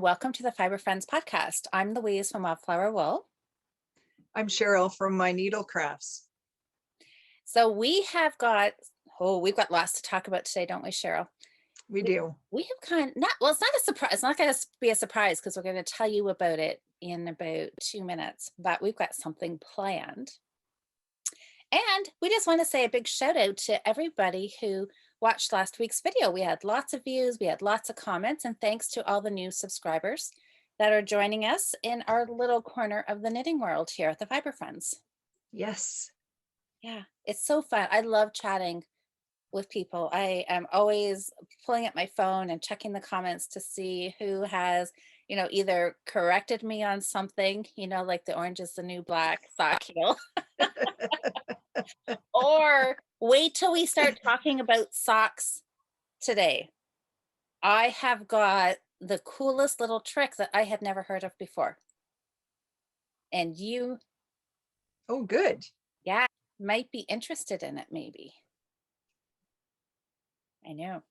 and welcome to the Fibre Friends podcast. I'm Louise from Wildflower Wool. I'm Cheryl from My Needle Crafts. So we've got lots to talk about today, don't we, Cheryl? We do. We have it's not a surprise. It's not going to be a surprise because we're going to tell you about it in about 2 minutes, but we've got something planned. And we just want to say a big shout out to everybody who watched last week's video. We had lots of views, we had lots of comments, and thanks to all the new subscribers that are joining us in our little corner of the knitting world here at the Fibre Friends. Yes. Yeah, it's so fun. I love chatting with people. I am always pulling up my phone and checking the comments to see who has, either corrected me on something, like the orange is the new black sock heel. Or wait till we start talking about socks today. I have got the coolest little trick that I had never heard of before. And you, Oh, good. yeah, might be interested in it, maybe. I know.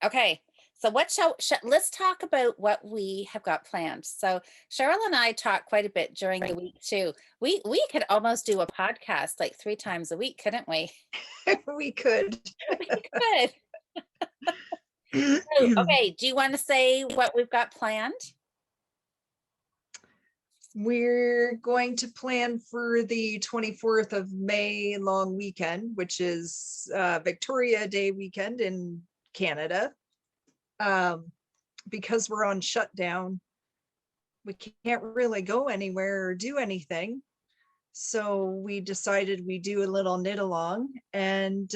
Okay, so let's talk about what we have got planned. So Cheryl and I talk quite a bit during the week too. We could almost do a podcast like 3 times a week, couldn't we? We could. We could. So, okay, do you want to say what we've got planned? We're going to plan for the 24th of May long weekend, which is Victoria Day weekend in Canada. Because we're on shutdown, we can't really go anywhere or do anything. So we decided we do a little knit along, and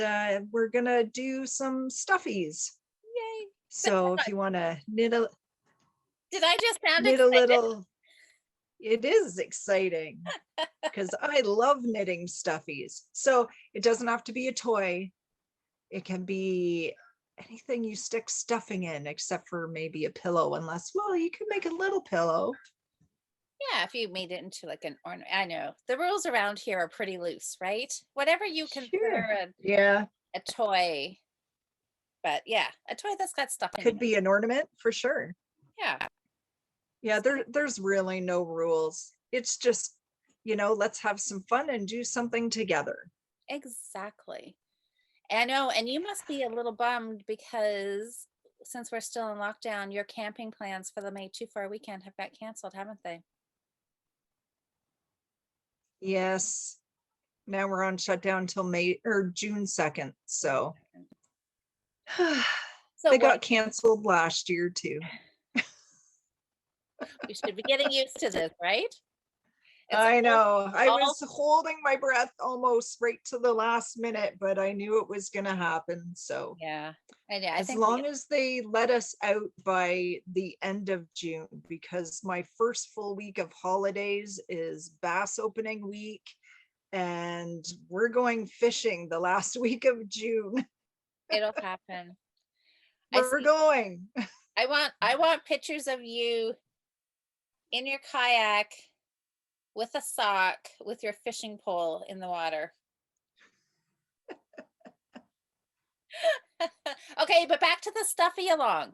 we're gonna do some stuffies. Yay. So if you want to knit a Did I just sound knit excited? a little, it is exciting because I love knitting stuffies. So it doesn't have to be a toy. It can be anything you stick stuffing in, except for maybe a pillow, unless, well, you could make a little pillow. Yeah, if you made it into like an ornament. I know the rules around here are pretty loose, right? Whatever you consider a toy. But yeah, a toy that's got stuff in it. Could be an ornament for sure. Yeah. Yeah, there's really no rules. It's just, let's have some fun and do something together. Exactly. I know, and you must be a little bummed because since we're still in lockdown, your camping plans for the May 2 weekend have got canceled, haven't they? Yes. Now we're on shutdown till May or June 2nd. So they got canceled last year too. We should be getting used to this, right? I know. I was holding my breath almost right to the last minute, but I knew it was going to happen. So yeah, as long as they let us out by the end of June, because my first full week of holidays is bass opening week, and we're going fishing the last week of June. It'll happen. We're going. I want pictures of you in your kayak with a sock with your fishing pole in the water. Okay, but back to the stuffy along.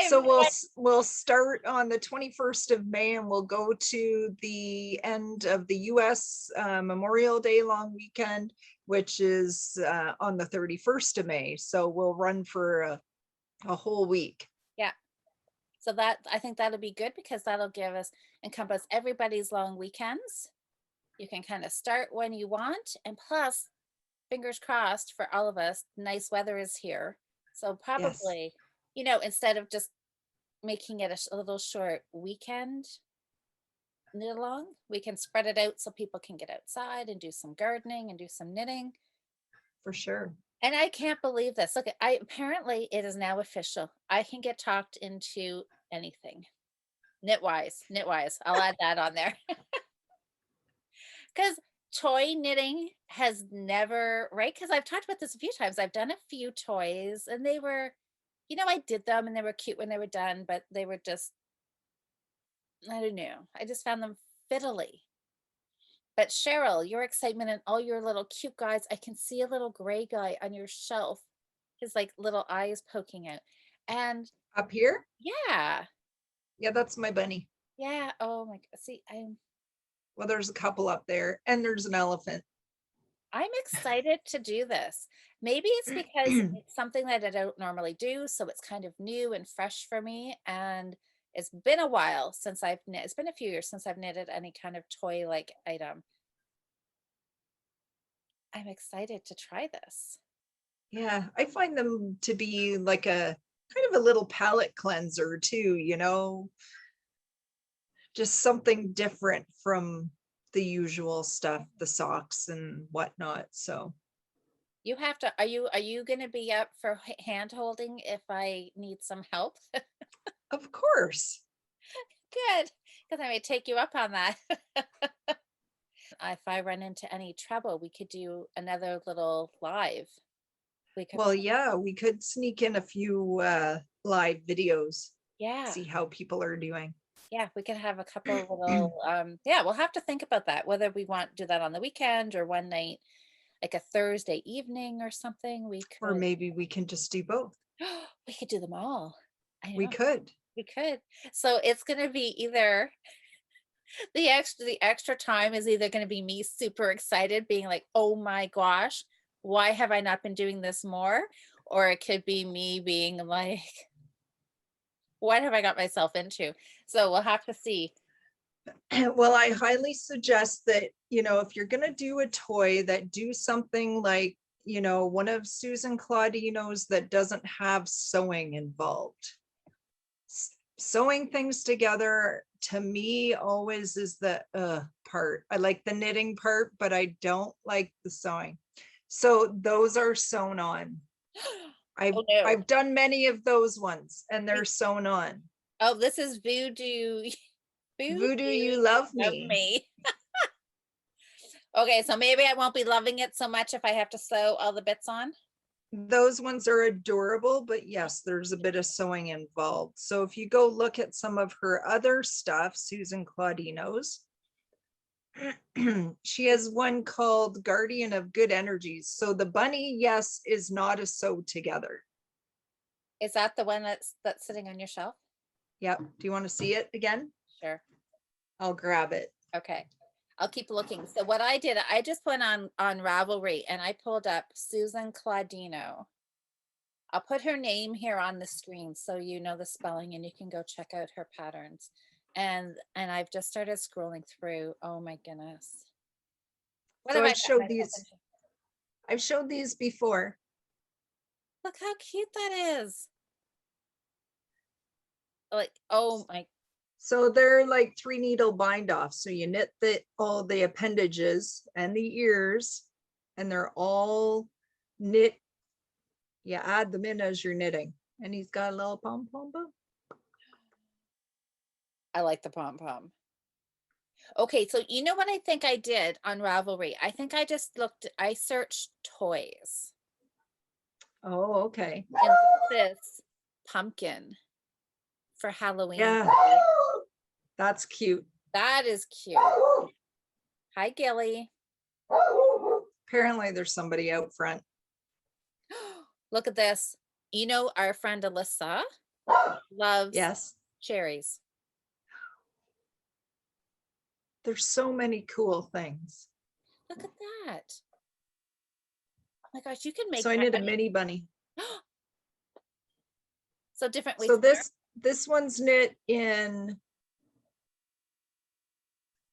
So we'll start on the 21st of May, and we'll go to the end of the US Memorial Day long weekend, which is on the 31st of May. So we'll run for a whole week. Yeah. So I think that'll be good because that'll encompass everybody's long weekends. You can kind of start when you want, and plus, fingers crossed for all of us, nice weather is here. So probably, instead of just making it a little short weekend knit along, we can spread it out so people can get outside and do some gardening and do some knitting. For sure. And I can't believe this. Look, apparently it is now official. I can get talked into anything. Knitwise. I'll add that on there. Because toy knitting has never, right? Because I've talked about this a few times. I've done a few toys and they were, I did them and they were cute when they were done, but they were just, I don't know. I just found them fiddly. But Cheryl, your excitement and all your little cute guys, I can see a little gray guy on your shelf, his like little eyes poking out. And up here? Yeah. Yeah, that's my bunny. Yeah. Oh my, see, Well, there's a couple up there and there's an elephant. I'm excited to do this. Maybe it's because it's something that I don't normally do, so it's kind of new and fresh for me. And it's been a while since I've knit. It's been a few years since I've knitted any kind of toy like item. I'm excited to try this. Yeah, I find them to be like a kind of a little palate cleanser too, you know, just something different from the usual stuff, the socks and whatnot. So You have to, are you going to be up for hand holding if I need some help? of course. Good, because I may take you up on that. If I run into any trouble, we could do another little live. We could, Well, yeah, we could sneak in a few live videos, yeah, see how people are doing. yeah, we could have a couple little, yeah, we'll have to think about that, whether we want to do that on the weekend or one night, like a Thursday evening or something. We Or could, maybe we can just do both. we could do them all. I We know, could. we could. So it's going to be either the extra time is either going to be me super excited being like, oh my gosh, why have I not been doing this more, or it could be me being like, what have I got myself into? So we'll have to see. Well, I highly suggest that, you know, if you're going to do a toy, that do something like, you know, one of Susan Claudino's that doesn't have sewing involved. Sewing things together to me always is the part. I like the knitting part, but I don't like the sewing. So those are sewn on. Oh no. I've done many of those ones and they're sewn on. Oh, this is voodoo. Voodoo, you love Love me. me. Okay, so maybe I won't be loving it so much if I have to sew all the bits on. Those ones are adorable, but yes, there's a bit of sewing involved. So if you go look at some of her other stuff, Susan Claudino's, she has one called Guardian of Good Energies. So the bunny, yes, is not a sew together. Is that the one that's sitting on your shelf? Yep. Do you want to see it again? Sure. I'll grab it. Okay. I'll keep looking. So what I did, I just went on Ravelry and I pulled up Susan Claudino. I'll put her name here on the screen so you know the spelling and you can go check out her patterns. And I've just started scrolling through. Oh my goodness. What So have I I've showed got myself these. into? I've showed these before. Look how cute that is. Like, oh my. So they're like 3-needle bind off. So you knit all the appendages and the ears, and they're all knit. You add them in as you're knitting. And he's got a little pom-pom bow. I like the pom-pom. Okay, so you know what I think I did on Ravelry? I think I just I searched toys. Oh, okay. And this pumpkin for Halloween. Yeah, that's cute. That is cute. Hi, Gilly. Apparently there's somebody out front. Look at this. You know, our friend Alyssa loves Yes. cherries. There's so many cool things. Look at that. Oh my gosh, you can make So I knit a mini bunny. So different ways. So this one's knit in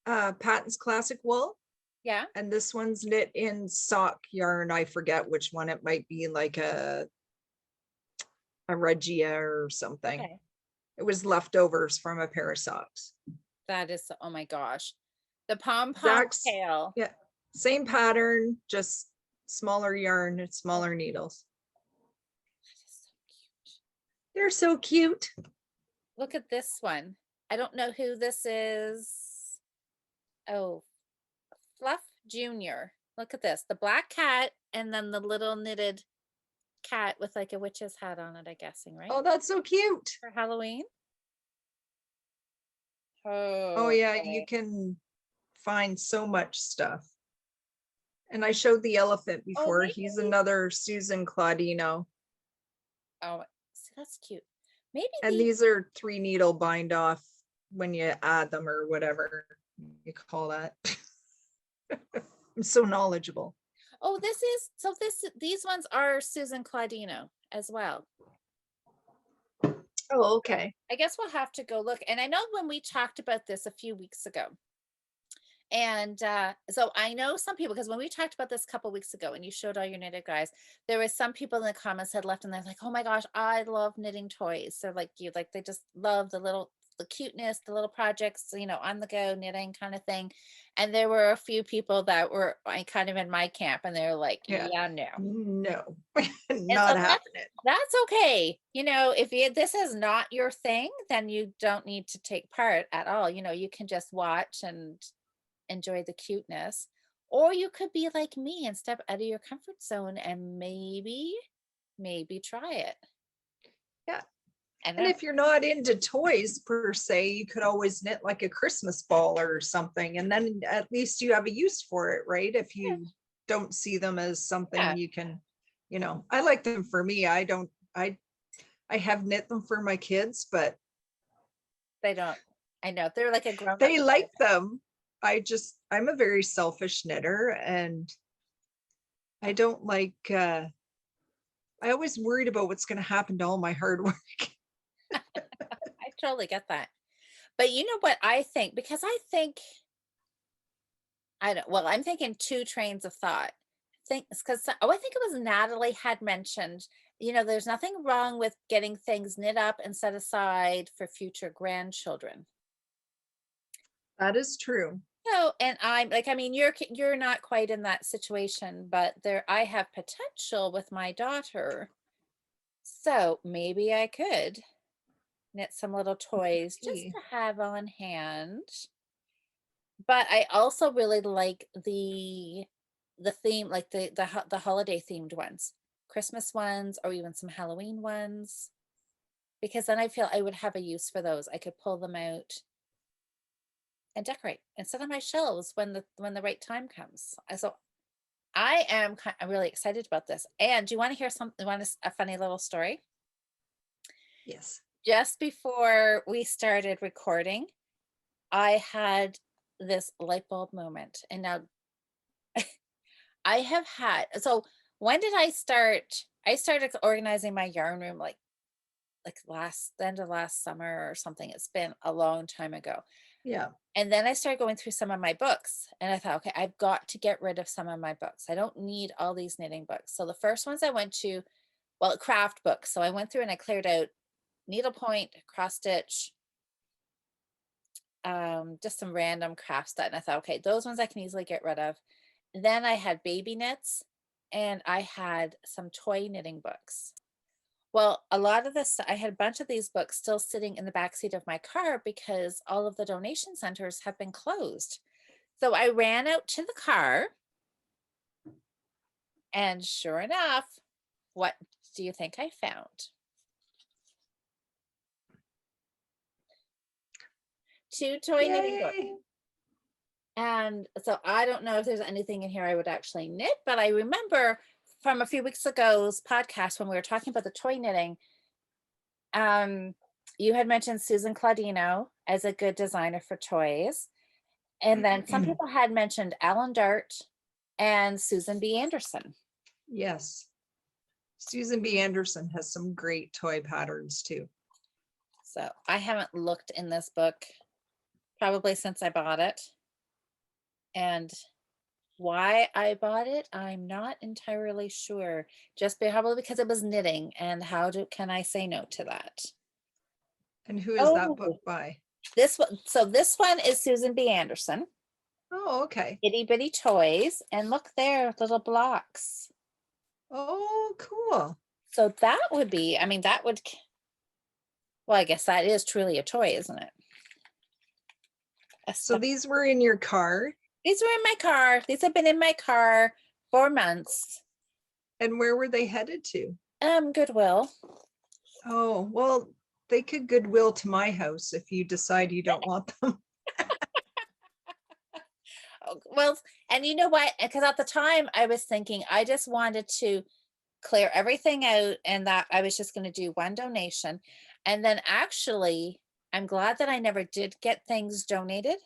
Patons Classic Wool. Yeah. And this one's knit in sock yarn. I forget which one. It might be like a Regia or something. Okay. It was leftovers from a pair of socks. That is, oh my gosh. The pom-pom tail. Yeah, same pattern, just smaller yarn and smaller needles. That is so cute. They're so cute. Look at this one. I don't know who this is. Oh, Fluff Junior. Look at this. The black cat and then the little knitted cat with like a witch's hat on it, I'm guessing, right? Oh, that's so cute. For Halloween. Oh yeah, you can find so much stuff. And I showed the elephant before. He's another Susan Claudino. Oh, see, that's cute. maybe And these are 3-needle bind off when you add them, or whatever you call that. I'm so knowledgeable. Oh, these ones are Susan Claudiano as well. Oh, okay. I guess we'll have to go look. And I know when we talked about this a few weeks ago, and so I know some people, because when we talked about this a couple weeks ago and you showed all your knitted guys, there was some people in the comments had left and they're like, oh my gosh, I love knitting toys. So like you, like they just love the cuteness, the little projects, on the go knitting kind of thing. And there were a few people that were kind of in my camp, and they're like, Yeah. yeah, no. No, And not so happening. that's okay. If this is not your thing, then you don't need to take part at all. You can just watch and enjoy the cuteness. Or you could be like me and step out of your comfort zone and maybe try it. Yeah. And if you're not into toys per se, you could always knit like a Christmas ball or something, and then at least you have a use for it, right? If you don't see them as something you can, I like them for me. I have knit them for my kids, but they don't. I know they're like a grown. They like them. I'm a very selfish knitter, and I don't like, I always worried about what's going to happen to all my hard work. I totally get that. But you know what I think? Because I'm thinking two trains of thought. I think it was Natalie had mentioned, there's nothing wrong with getting things knit up and set aside for future grandchildren. That is true. And I'm like, I mean, you're not quite in that situation, but I have potential with my daughter. So maybe I could knit some little toys just to have on hand. But I also really like the theme, like the holiday themed ones, Christmas ones, or even some Halloween ones, because then I feel I would have a use for those. I could pull them out and decorate and sit on my shelves when the right time comes. So I'm really excited about this. And do you want to hear something? A funny little story? Yes. Just before we started recording, I had this light bulb moment, and now I have had. So when did I start? I started organizing my yarn room like the end of last summer or something. It's been a long time ago. Yeah. And then I started going through some of my books, and I thought, okay, I've got to get rid of some of my books. I don't need all these knitting books. So the first ones I went to, craft books. So I went through and I cleared out needlepoint, cross stitch, just some random craft stuff. And I thought, okay, those ones I can easily get rid of. Then I had baby knits, and I had some toy knitting books. Well, a lot of this, I had a bunch of these books still sitting in the backseat of my car because all of the donation centers have been closed. So I ran out to the car, and sure enough, what do you think I found? Two toy knitting books. And so I don't know if there's anything in here I would actually knit, but I remember from a few weeks ago's podcast when we were talking about the toy knitting, you had mentioned Susan Claudiano as a good designer for toys. And then some people had mentioned Alan Dart and Susan B. Anderson. Yes. Susan B. Anderson has some great toy patterns too. So I haven't looked in this book probably since I bought it. And why I bought it, I'm not entirely sure. Just probably because it was knitting, and can I say no to that? And who is that book by? This one. So this one is Susan B. Anderson. Oh, okay. Itty bitty toys, and look there, little blocks. Oh, cool. So that would be, I mean, well, I guess that is truly a toy, isn't it? So these were in your car? These were in my car. These have been in my car for months. And where were they headed to? Goodwill. Oh, well, they could Goodwill to my house if you decide you don't want them. Well, and you know what? Because at the time I was thinking I just wanted to clear everything out, and that I was just going to do one donation. And then actually, I'm glad that I never did get things donated,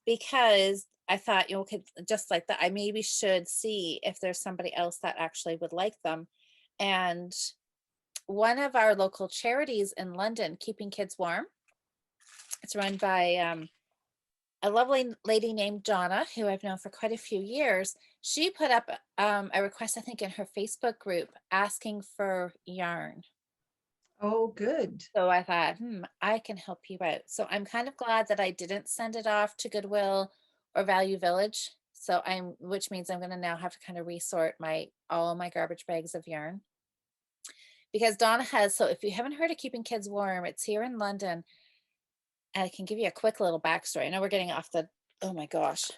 because I thought, you know, okay, just like that, I maybe should see if there's somebody else that actually would like them. And one of our local charities in London, Keeping Kids Warm, it's run by a lovely lady named Donna, who I've known for quite a few years. She put up a request, I think, in her Facebook group asking for yarn. Oh, good. So I thought, I can help you out. So I'm kind of glad that I didn't send it off to Goodwill or Value Village. So which means I'm going to now have to kind of resort all my garbage bags of yarn. Because Donna has, so if you haven't heard of Keeping Kids Warm, it's here in London. And I can give you a quick little backstory. I know we're getting off oh my gosh.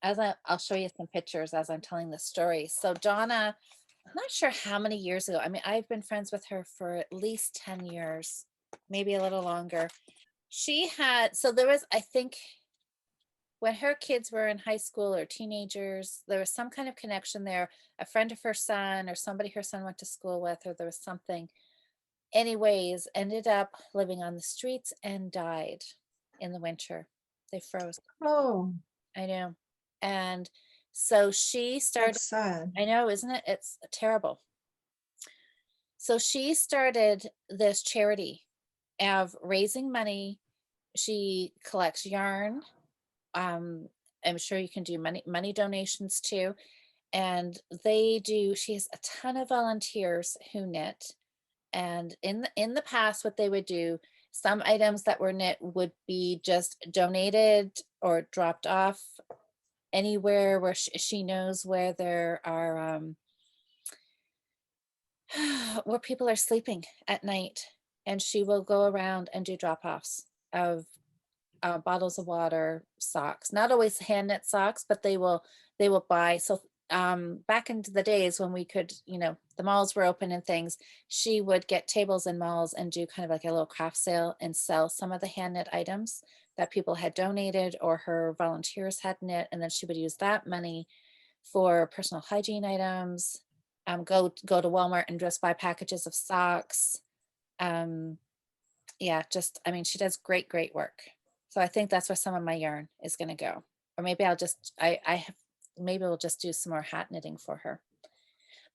I'll show you some pictures as I'm telling the story. So Donna, I'm not sure how many years ago. I mean, I've been friends with her for at least 10 years, maybe a little longer. There was, I think, when her kids were in high school or teenagers, there was some kind of connection there. A friend of her son or somebody her son went to school with, or there was something. Anyways, ended up living on the streets and died in the winter. They froze. Oh, I know. And so she started, that's sad. I know, isn't it? It's terrible. So she started this charity of raising money. She collects yarn. I'm sure you can do money donations too. And she has a ton of volunteers who knit. And in the past, what they would do, some items that were knit would be just donated or dropped off anywhere where she knows where there are where people are sleeping at night, and she will go around and do drop-offs of bottles of water, socks, not always hand knit socks, but they will buy. So back into the days when we could, the malls were open and things, she would get tables in malls and do kind of like a little craft sale and sell some of the hand knit items that people had donated or her volunteers had knit, and then she would use that money for personal hygiene items, go to Walmart and just buy packages of socks. Yeah, I mean, she does great work. So I think that's where some of my yarn is going to go. Or maybe maybe we'll just do some more hat knitting for her.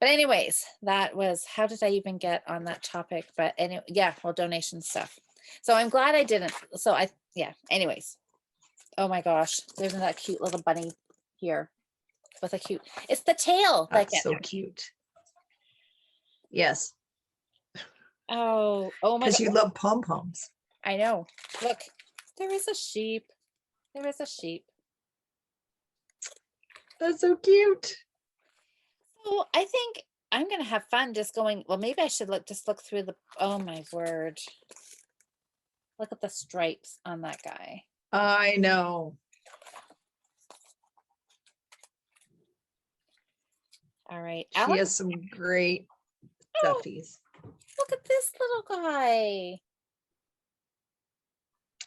But anyways, that was, how did I even get on that topic? But anyway, yeah, well, donation stuff. So I'm glad I didn't. So anyways. Oh my gosh, there's that cute little bunny here with it's the tail. That's so cute. Yes. Oh my because you love pom-poms. I know. Look, there is a sheep. That's so cute. So I think I'm gonna have fun just going, well, maybe I should look through oh my word. Look at the stripes on that guy. I know. All right. She has some great stuffies. Look at this little guy.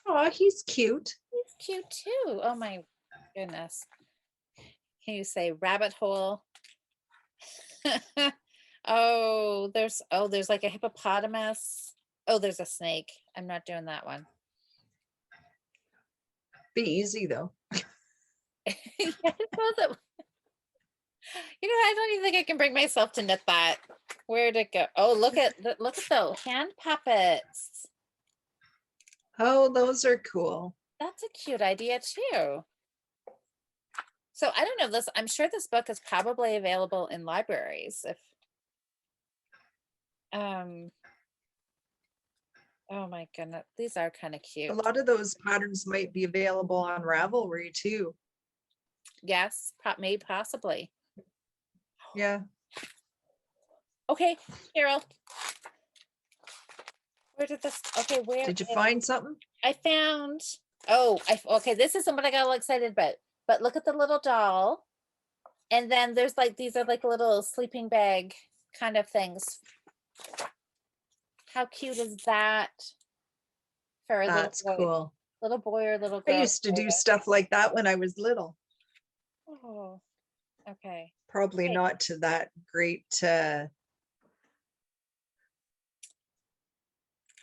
Oh, he's cute. He's cute too. Oh my goodness. Can you say rabbit hole? There's like a hippopotamus. Oh, there's a snake. I'm not doing that one. Be easy though. Yeah, I don't even think I can bring myself to knit that. Where'd it go? Oh, look at those hand puppets. Oh, those are cool. That's a cute idea too. So I don't know this. I'm sure this book is probably available in libraries. Oh my goodness, these are kind of cute. A lot of those patterns might be available on Ravelry too. Yes, maybe possibly. Yeah. Okay, Cheryl. Where did you find something? I found, okay, this isn't what I got all excited about, but look at the little doll. And then there's these are like little sleeping bag kind of things. How cute is that? For That's cool. Little boy or little girl. I used to do stuff like that when I was little. Oh, okay. Probably not to that great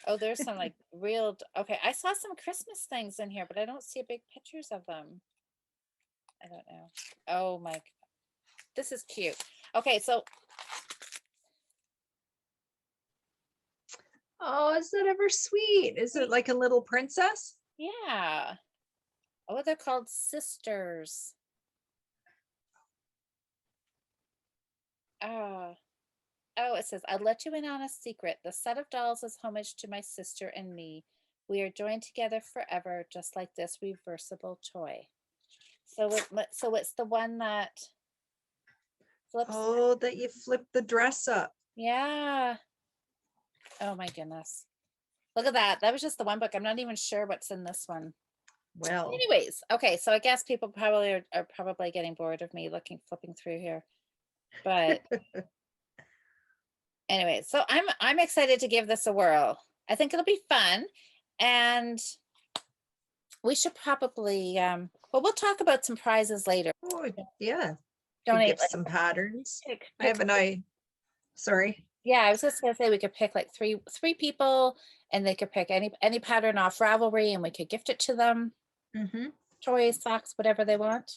Oh, there's some like real, okay. I saw some Christmas things in here, but I don't see big pictures of them. I don't know. Oh my, this is cute. Okay, so Oh, is that ever sweet? Is it like a little princess? yeah. Oh, they're called sisters. Oh, oh, it says, I'll let you in on a secret. The set of dolls is homage to my sister and me. We are joined together forever, just like this reversible toy. So so it's the one that flips. Oh, that you flip the dress up. Yeah. Oh my goodness. Look at that. That was just the one book. I'm not even sure what's in this one. Well, Anyways, okay, so I guess people probably are probably getting bored of me flipping through here. But anyway, so I'm excited to give this a whirl. I think it'll be fun. And we should probably well, we'll talk about some prizes later. oh, yeah. Could Donate give some patterns. pick, I have an eye. Sorry. yeah, I was just gonna say we could pick like three people and they could pick any pattern off Ravelry and we could gift it to them. Mm-hmm. Toys, socks, whatever they want.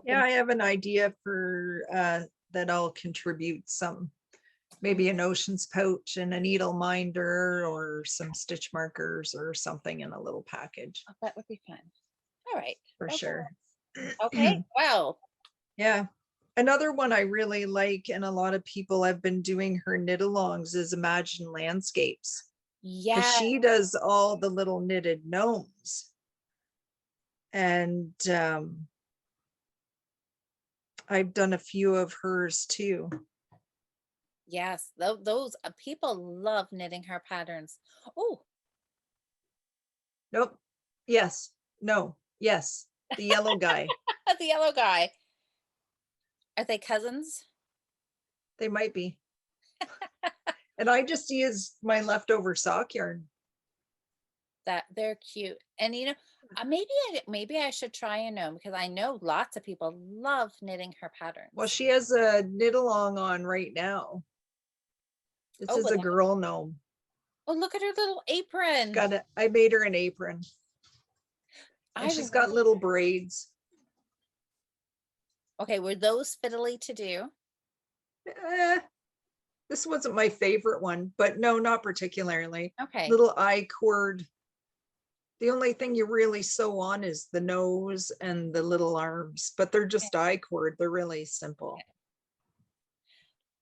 Yeah, I have an idea for that I'll contribute some, maybe an ocean's pouch and a needle minder or some stitch markers or something in a little package. Oh, that would be fun. All right. For Okay. sure. Okay. Well, Yeah. Another one I really like, and a lot of people have been doing her knit alongs, is Imagine Landscapes. Because yeah. she does all the little knitted gnomes. And I've done a few of hers too. Yes. Those people love knitting her patterns. Oh, Nope. Yes. No. Yes. The yellow guy. the yellow guy. Are they cousins? They might be. And I just use my leftover sock yarn. That they're cute. And you know, maybe I should try a gnome because I know lots of people love knitting her patterns. Well, she has a knit along on right now. This is a girl gnome. Oh, look at her little apron. I made her an apron. And she's got little braids. Okay, were those fiddly to do? This wasn't my favorite one, but no, not particularly. Okay. Little eye cord. The only thing you really sew on is the nose and the little arms, but they're just eye cord. They're really simple.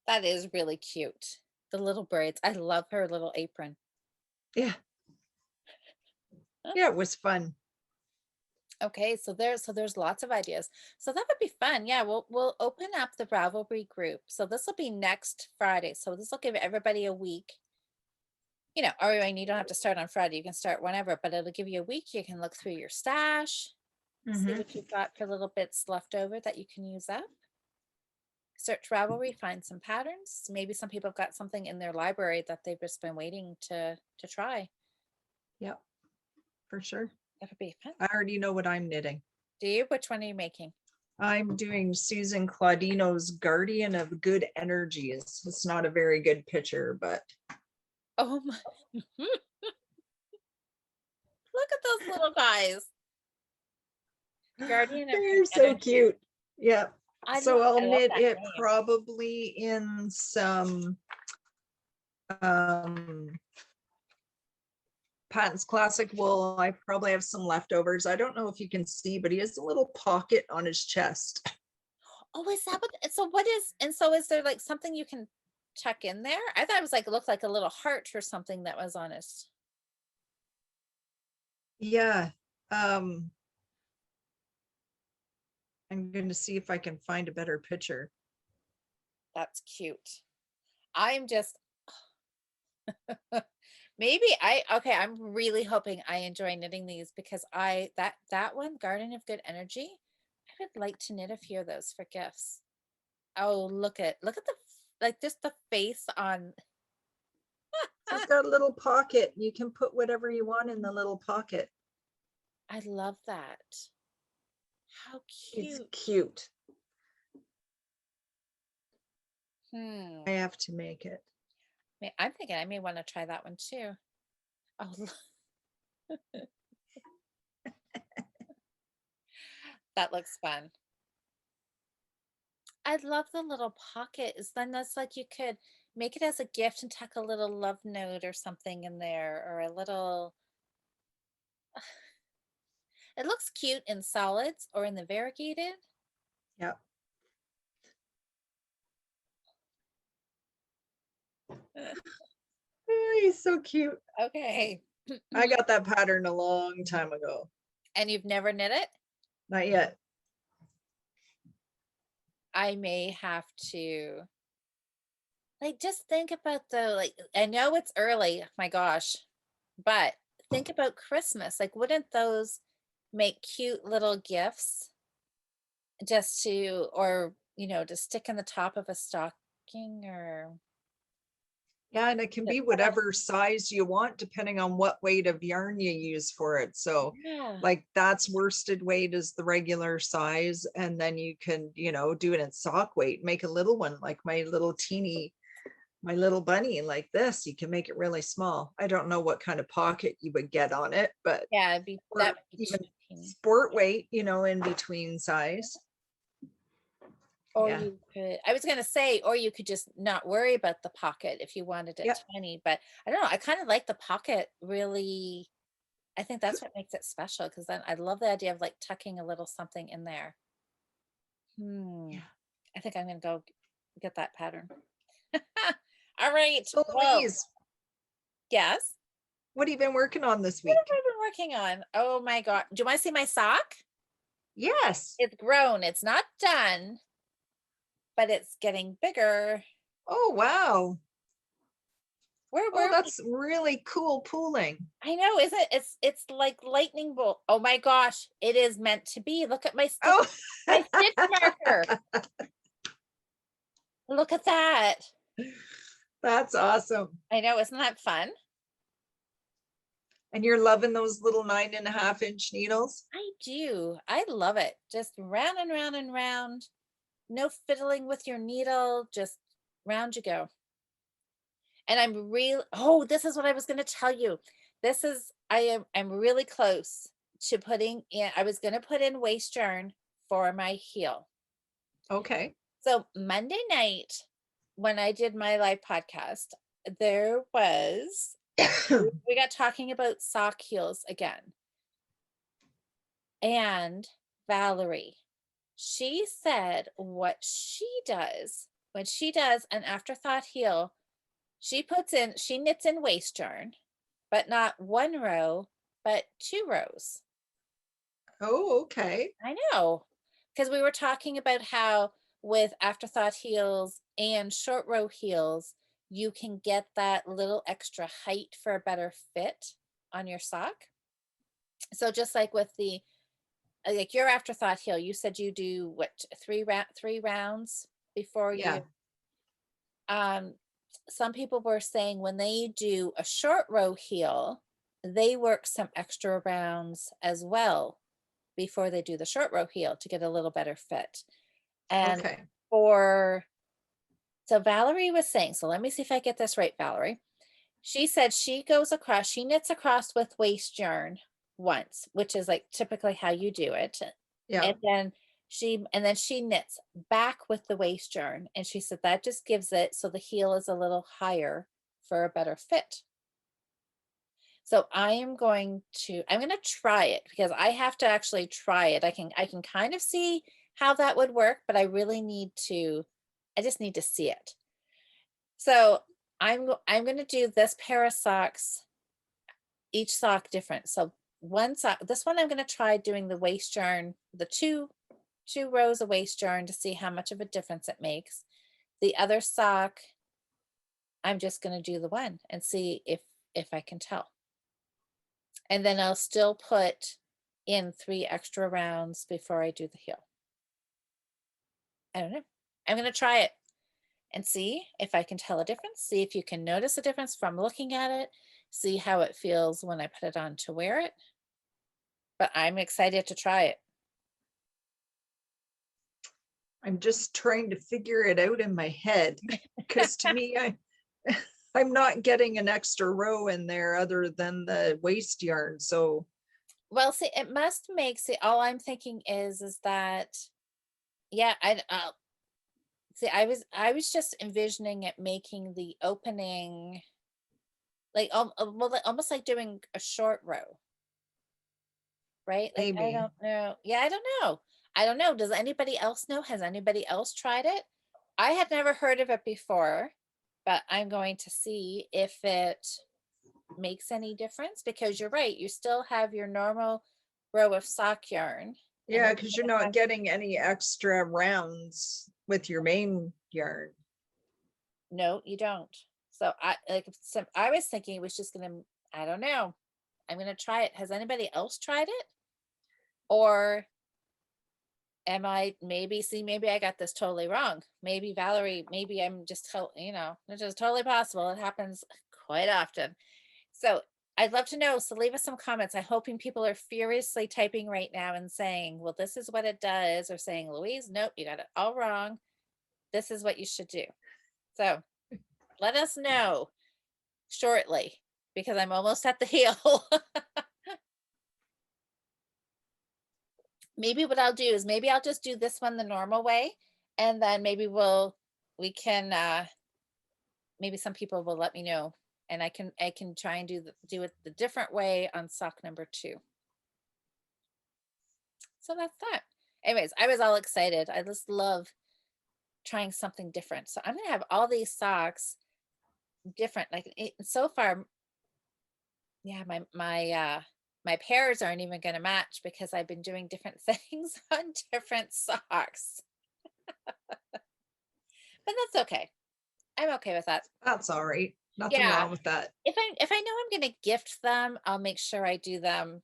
That is really cute. The little braids. I love her little apron. Yeah. Yeah, it was fun. Okay, so there's lots of ideas. So that would be fun. Yeah, we'll open up the Ravelry group. So this will be next Friday. So this will give everybody a week. You know, or you don't have to start on Friday. You can start whenever, but it'll give you a week. You can look through your stash, see what you've got for little bits left over that you can use up. Search Ravelry, find some patterns. Maybe some people have got something in their library that they've just been waiting to try. Yep, for sure. That would be fun. I already know what I'm knitting. Do you? Which one are you making? I'm doing Susan Claudiano's Guardian of Good Energies. It's not a very good picture, but oh my. Look at those little guys. Guardian of they're so energy. cute. Yeah. So I'll knit it name. probably in some Patons Classic Wool. I probably have some leftovers. I don't know if you can see, but he has a little pocket on his chest. Oh, is that what? So what is? And so is there like something you can tuck in there? I thought it was like it looked like a little heart or something that was on his. Yeah. I'm going to see if I can find a better picture. That's cute. I'm just maybe I'm really hoping I enjoy knitting these because that one, Garden of Good Energy, I would like to knit a few of those for gifts. Oh, look at the like just the face on. It's got a little pocket. You can put whatever you want in the little pocket. I love that. How cute. It's cute. I have to make it. I'm thinking I may want to try that one too. Oh, that looks fun. I love the little pocket. Is then that's like you could make it as a gift and tuck a little love note or something in there, or a little. It looks cute in solids or in the variegated. Yep. Oh, he's so cute. Okay. I got that pattern a long time ago. And you've never knit it? Not yet. I may have to. Like, just think about I know it's early, my gosh, but think about Christmas. Like, wouldn't those make cute little gifts just to, or, to stick in the top of a stocking or. Yeah, and it can be whatever size you want, depending on what weight of yarn you use for it. So Yeah. like that's worsted weight is the regular size. And then you can, do it in sock weight, make a little one like my little bunny like this. You can make it really small. I don't know what kind of pocket you would get on it, but Yeah, or that would be even teeny. sport weight, in between size. Or Yeah. I was gonna say, or you could just not worry about the pocket if you wanted it Yep. tiny, but I don't know, I kind of like the pocket really. I think that's what makes it special, because then I love the idea of like tucking a little something in there. Yeah. I think I'm gonna go get that pattern. All right. So Whoa. Louise, Yes. what have you been working on this What week? have I been working on? Oh my God. Do you want to see my sock? Yes. It's grown. It's not done, but it's getting bigger. Oh, wow. Where Oh, were we? that's really cool pooling. I know, is it? It's like lightning bolt. Oh my gosh, it is meant to be. Look at my stitch, Oh, my stitch marker. Look at that. that's awesome. I know, isn't that fun? And you're loving those little 9.5-inch needles? I do. I love it. Just round and round and round. No fiddling with your needle. Just round you go. And this is what I was going to tell you. I'm really close to putting in, I was going to put in waist yarn for my heel. Okay. So Monday night, when I did my live podcast, we got talking about sock heels again. And Valerie, she said what she does when she does an afterthought heel, she knits in waist yarn, but not one row, but 2 rows. Oh, okay. I know, because we were talking about how with afterthought heels and short row heels, you can get that little extra height for a better fit on your sock. So just like with like your afterthought heel, you said you do what, 3 rounds before Yeah. you. Some people were saying when they do a short row heel, they work some extra rounds as well before they do the short row heel to get a little better fit. And Okay. so Valerie was saying, so let me see if I get this right, Valerie. She said she knits across with waist yarn once, which is like typically how you do it. Yeah. And then she knits back with the waist yarn. And she said that just gives it so the heel is a little higher for a better fit. So I'm going to try it, because I have to actually try it. I can kind of see how that would work, but I just need to see it. So I'm going to do this pair of socks, each sock different. So one sock, this one I'm going to try doing the waist yarn, the two rows of waist yarn, to see how much of a difference it makes. The other sock, I'm just going to do the one and see if I can tell. And then I'll still put in 3 extra rounds before I do the heel. I don't know. I'm going to try it and see if I can tell a difference. See if you can notice a difference from looking at it. See how it feels when I put it on to wear it. But I'm excited to try it. I'm just trying to figure it out in my head, because to me, I'm not getting an extra row in there other than the waist yarn. So, Well, see, it must make, see, all I'm thinking is that, yeah, see, I was just envisioning it making the opening like, well, like, almost like doing a short row, right? Like, I maybe. don't know. Yeah, I don't know. I don't know. Does anybody else know? Has anybody else tried it? I had never heard of it before, but I'm going to see if it makes any difference, because you're right. You still have your normal row of sock yarn. And Yeah, then because you're you're gonna not have, getting any extra rounds with your main yarn. no, you don't. So I like, I was thinking it was just gonna, I don't know. I'm gonna try it. Has anybody else tried it? Or am I, maybe, see, maybe I got this totally wrong. Maybe Valerie, maybe I'm just, it's just totally possible. It happens quite often. So I'd love to know. So leave us some comments. I'm hoping people are furiously typing right now and saying, well, this is what it does, or saying, Louise, nope, you got it all wrong. This is what you should do. So let us know shortly, because I'm almost at the heel. Maybe what I'll do is, maybe I'll just do this one the normal way, and then maybe we can maybe some people will let me know, and I can try and do it the different way on sock number 2. So that's that. Anyways, I was all excited. I just love trying something different. So I'm gonna have all these socks different. Like, so far, yeah, my pairs aren't even gonna match, because I've been doing different things on different socks. But that's okay. I'm okay with that. That's all right. Nothing Yeah. wrong with that. If I know I'm gonna gift them, I'll make sure I do them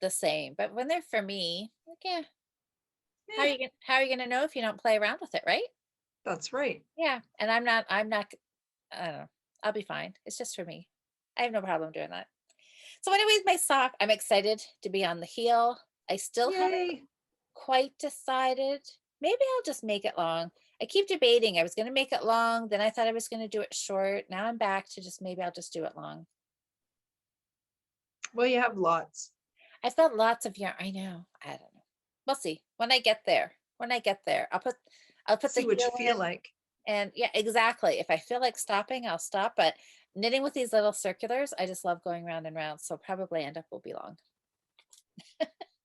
the same. But when they're for me, like, yeah, Eh, how are you gonna know if you don't play around with it, right? that's right. Yeah. And I don't know. I'll be fine. It's just for me. I have no problem doing that. So anyways, my sock, I'm excited to be on the heel. I still haven't Yay. quite decided. Maybe I'll just make it long. I keep debating. I was going to make it long, then I thought I was going to do it short. Now I'm back to just, maybe I'll just do it long. Well, you have lots. I've got lots of yarn. I know. I don't know. We'll see when I get there. When I get there, I'll put the See what you heel feel in. like. And yeah, exactly. If I feel like stopping, I'll stop. But knitting with these little circulars, I just love going round and round. So probably end up will be long.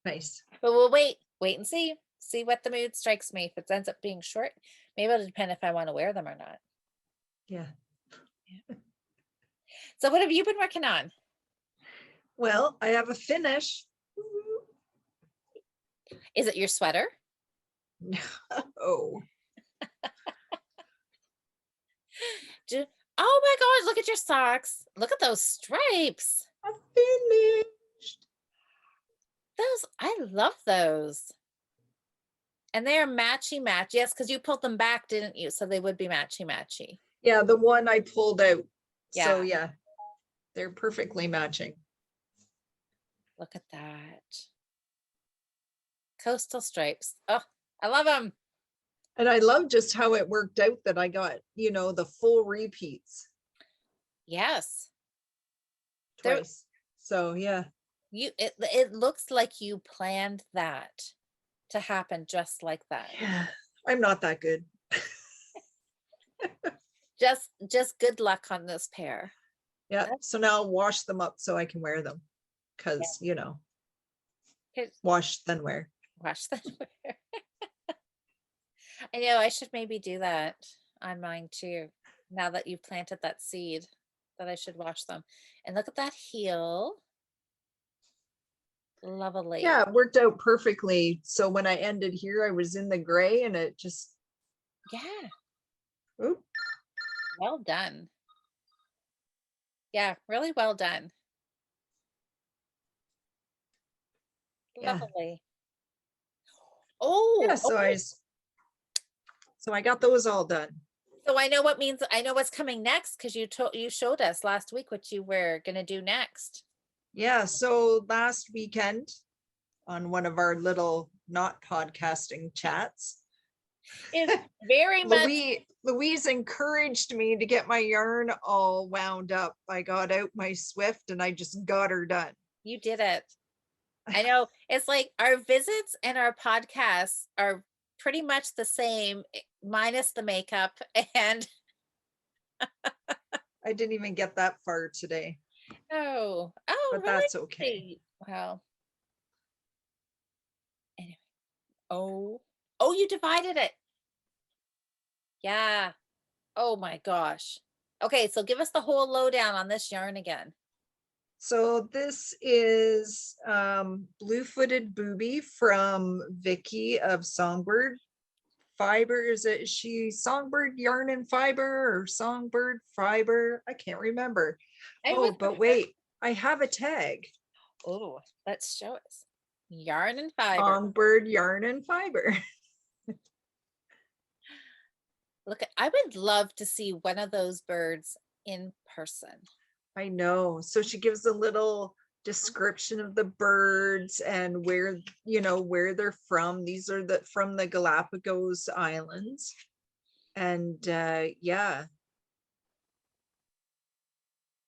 Nice. But we'll wait and see what the mood strikes me. If it ends up being short, maybe it'll depend if I want to wear them or not. Yeah. So what have you been working on? Well, I have a finish. Is it your sweater? Oh, Oh my God, look at your socks. Look at those stripes. I finished. I love those. And they are matchy match. Yes, because you pulled them back, didn't you? So they would be matchy matchy. Yeah, the one I pulled out. Yeah. So yeah, they're perfectly matching. Look at that. Coastal stripes. Oh, I love them. And I love just how it worked out that I got, the full repeats Yes. twice. So yeah. It looks like you planned that to happen just like that. Yeah, I'm not that good. Just good luck on this pair. Yeah. So now I'll wash them up so I can wear them. Because, wash then wear. Wash them. I know I should maybe do that on mine too. Now that you've planted that seed, that I should wash them. And look at that heel. Lovely. Yeah, it worked out perfectly. So when I ended here, I was in the gray and it just. Yeah. Oop. Well done. Yeah, really well done. Yeah. Lovely. Oh, Yeah, so okay. I got those all done. So I know what's coming next, because you showed us last week what you were gonna do next. Yeah, so last weekend on one of our little not podcasting chats, Is very much. Louise encouraged me to get my yarn all wound up. I got out my Swift and I just got her done. You did it. I know. It's like our visits and our podcasts are pretty much the same, minus the makeup. And I didn't even get that far today. oh, but really? that's okay. Wow. Anyway. Oh, you divided it. Yeah. Oh my gosh. Okay, so give us the whole lowdown on this yarn again. So this is Blue-Footed Booby from Vicky of Songbird Fibres. Is she Songbird Yarn and Fiber or Songbird Fiber? I can't remember. But wait, I have a tag. Oh, let's show us. Yarn and Fiber. Songbird Yarn and Fiber. Look, I would love to see one of those birds in person. I know. So she gives a little description of the birds and where, where they're from. These are from the Galapagos Islands. And yeah.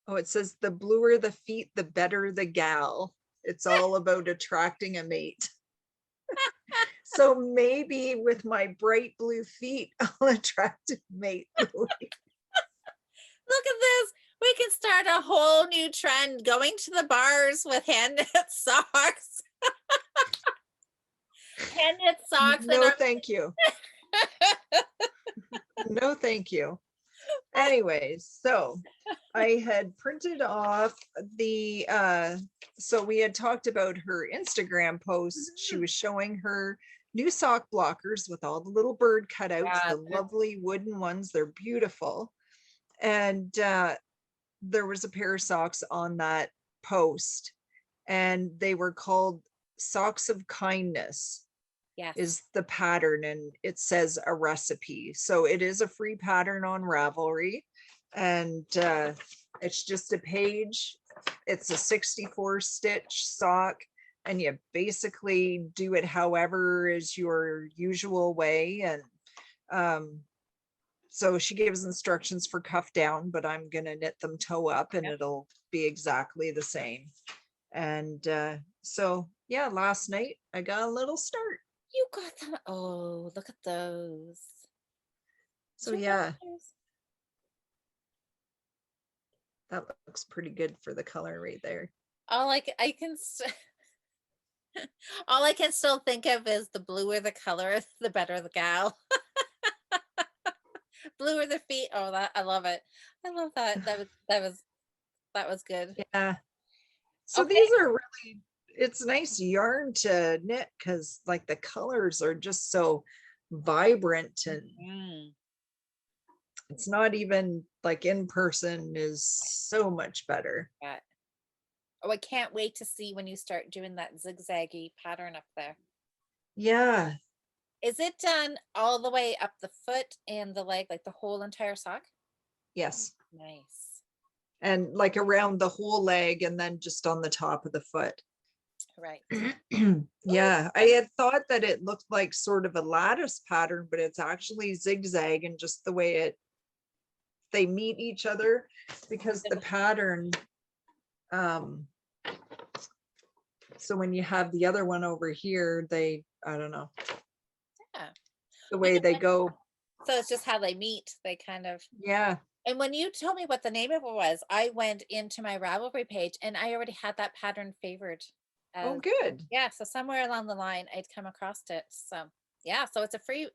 Oh, it says the bluer the feet, the better the gal. It's all about attracting a mate. So maybe with my bright blue feet, I'll attract a mate. Look at this. We can start a whole new trend, going to the bars with hand-knit socks. Hand-knit socks. No, thank you. No, thank you. Anyways, so I had printed off the, so we had talked about her Instagram posts. She was showing her new sock blockers with all the little bird cutouts, the lovely wooden ones. They're beautiful. And there was a pair of socks on that post, and they were called Socks of Kindness. Yes. Is the pattern, and it says a recipe. So it is a free pattern on Ravelry, and it's just a page. It's a 64 stitch sock, and you basically do it however is your usual way. And so she gives instructions for cuff down, but I'm gonna knit them toe up, and it'll be exactly the same. And so yeah, last night I got a little start. You got them. Oh, look at those. So yeah, that looks pretty good for the color right there. All I can still think of is the bluer the color, the better the gal. Bluer the feet. Oh, that I love it. I love that. That was good. Yeah. So these are really, it's nice yarn to knit because like the colors are just so vibrant, and it's not even like in person is so much better. Yeah. Oh, I can't wait to see when you start doing that zigzaggy pattern up there. Yeah. Is it done all the way up the foot and the leg, like the whole entire sock? Yes. Nice. And like around the whole leg, and then just on the top of the foot. Right. Yeah, I had thought that it looked like sort of a lattice pattern, but it's actually zigzag, and just the way they meet each other, because the pattern, so when you have the other one over here, I don't know. Yeah. The way they go. So it's just how they meet. They kind of. Yeah. And when you told me what the name of it was, I went into my Ravelry page and I already had that pattern favored. Oh, good. Yeah. So somewhere along the line, I'd come across it. So yeah. So it's a free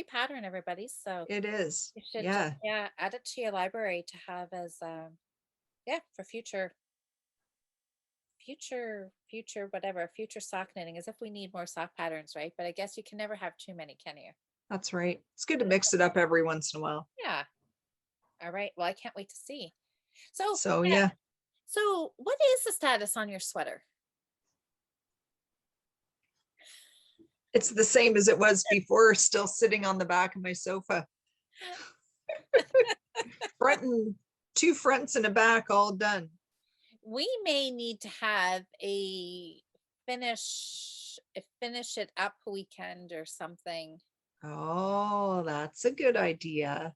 pattern, everybody. So it is. You should add it to your library to have as for future sock knitting, as if we need more sock patterns, right? But I guess you can never have too many, can you? That's right. It's good to mix it up every once in a while. Yeah. All right. Well, I can't wait to see. So yeah. So what is the status on your sweater? It's the same as it was before, still sitting on the back of my sofa. Two fronts and a back all done. We may need to have a finish it up weekend or something. Oh, that's a good idea.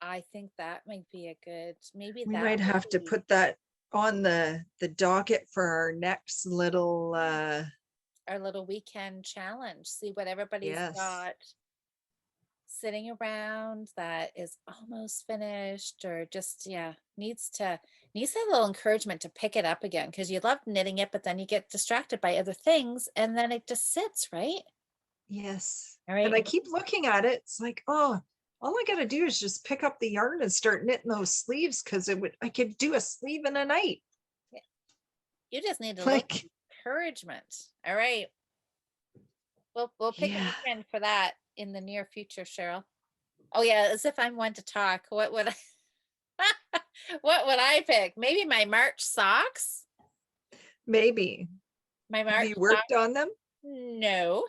I think that might be a good, maybe We that might would have to be put that on the docket for our next little our little weekend challenge. See what everybody's yes. got sitting around that is almost finished or just, yeah, needs a little encouragement to pick it up again, because you love knitting it, but then you get distracted by other things and then it just sits, right? Yes. All And right. I keep looking at it. It's like, oh, all I gotta do is just pick up the yarn and start knitting those sleeves because I could do a sleeve in a night. You just need a little Like, encouragement. All right. We'll pick a yeah. weekend for that in the near future, Cheryl. Oh yeah, as if I'm one to talk. What would I what would I pick? Maybe my March socks? Maybe. My Have March you socks? worked on them? No.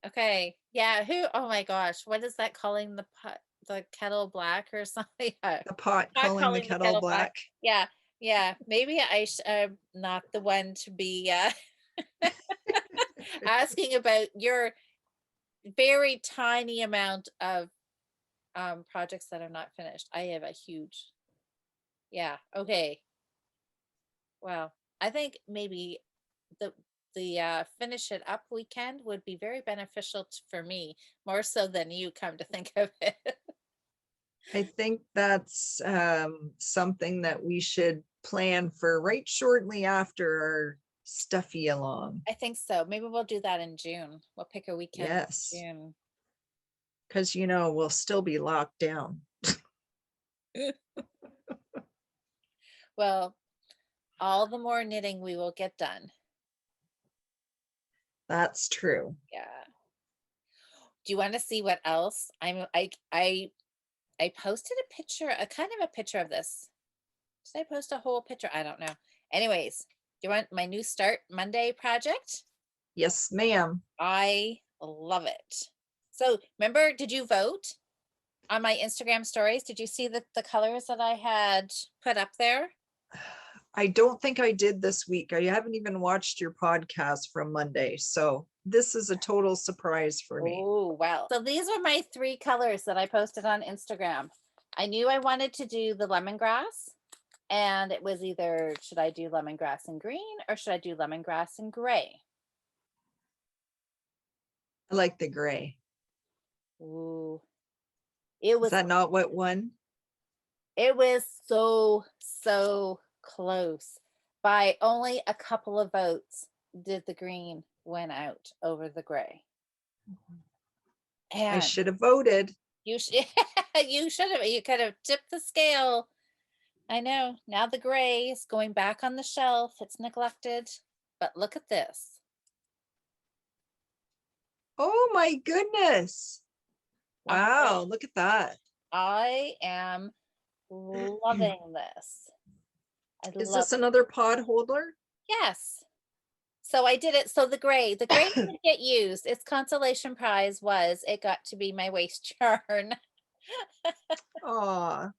Okay. Yeah, who oh my gosh, what is that calling the pot the kettle black or something? Yeah. The pot Not calling the calling the kettle kettle black. black. Yeah. Yeah. Maybe I'm not the one to be asking about your very tiny amount of projects that are not finished. I have a huge, yeah, okay. Well, I think maybe the finish it up weekend would be very beneficial for me, more so than you, come to think of it. I think that's something that we should plan for right shortly after our stuffy along. I think so. Maybe we'll do that in June. We'll pick a weekend Yes, in June. because we'll still be locked down. Well, all the more knitting we will get done. That's true. Yeah. Do you want to see what else? I posted a picture, a kind of a picture of this. Did I post a whole picture? I don't know. Anyways, do you want my new Start Monday project? Yes, ma'am. I love it. So remember, did you vote on my Instagram stories? Did you see the colors that I had put up there? I don't think I did this week. I haven't even watched your podcast from Monday. So this is a total surprise for me. Oh, wow. So these are my 3 colors that I posted on Instagram. I knew I wanted to do the lemongrass, and it was either, should I do lemongrass in green or should I do lemongrass in gray? I like the gray. Ooh, it Is was that not what won? so close. By only a couple of votes did the green win out over the gray. I And should have voted. you should you could have tipped the scale. I know. Now the gray is going back on the shelf. It's neglected. But look at this. Oh my goodness. Wow, I, look at that. I am loving this. I Is love this another pod holder? Yes. So I did it. So the gray did get used. Its consolation prize was it got to be my waist yarn. Aw,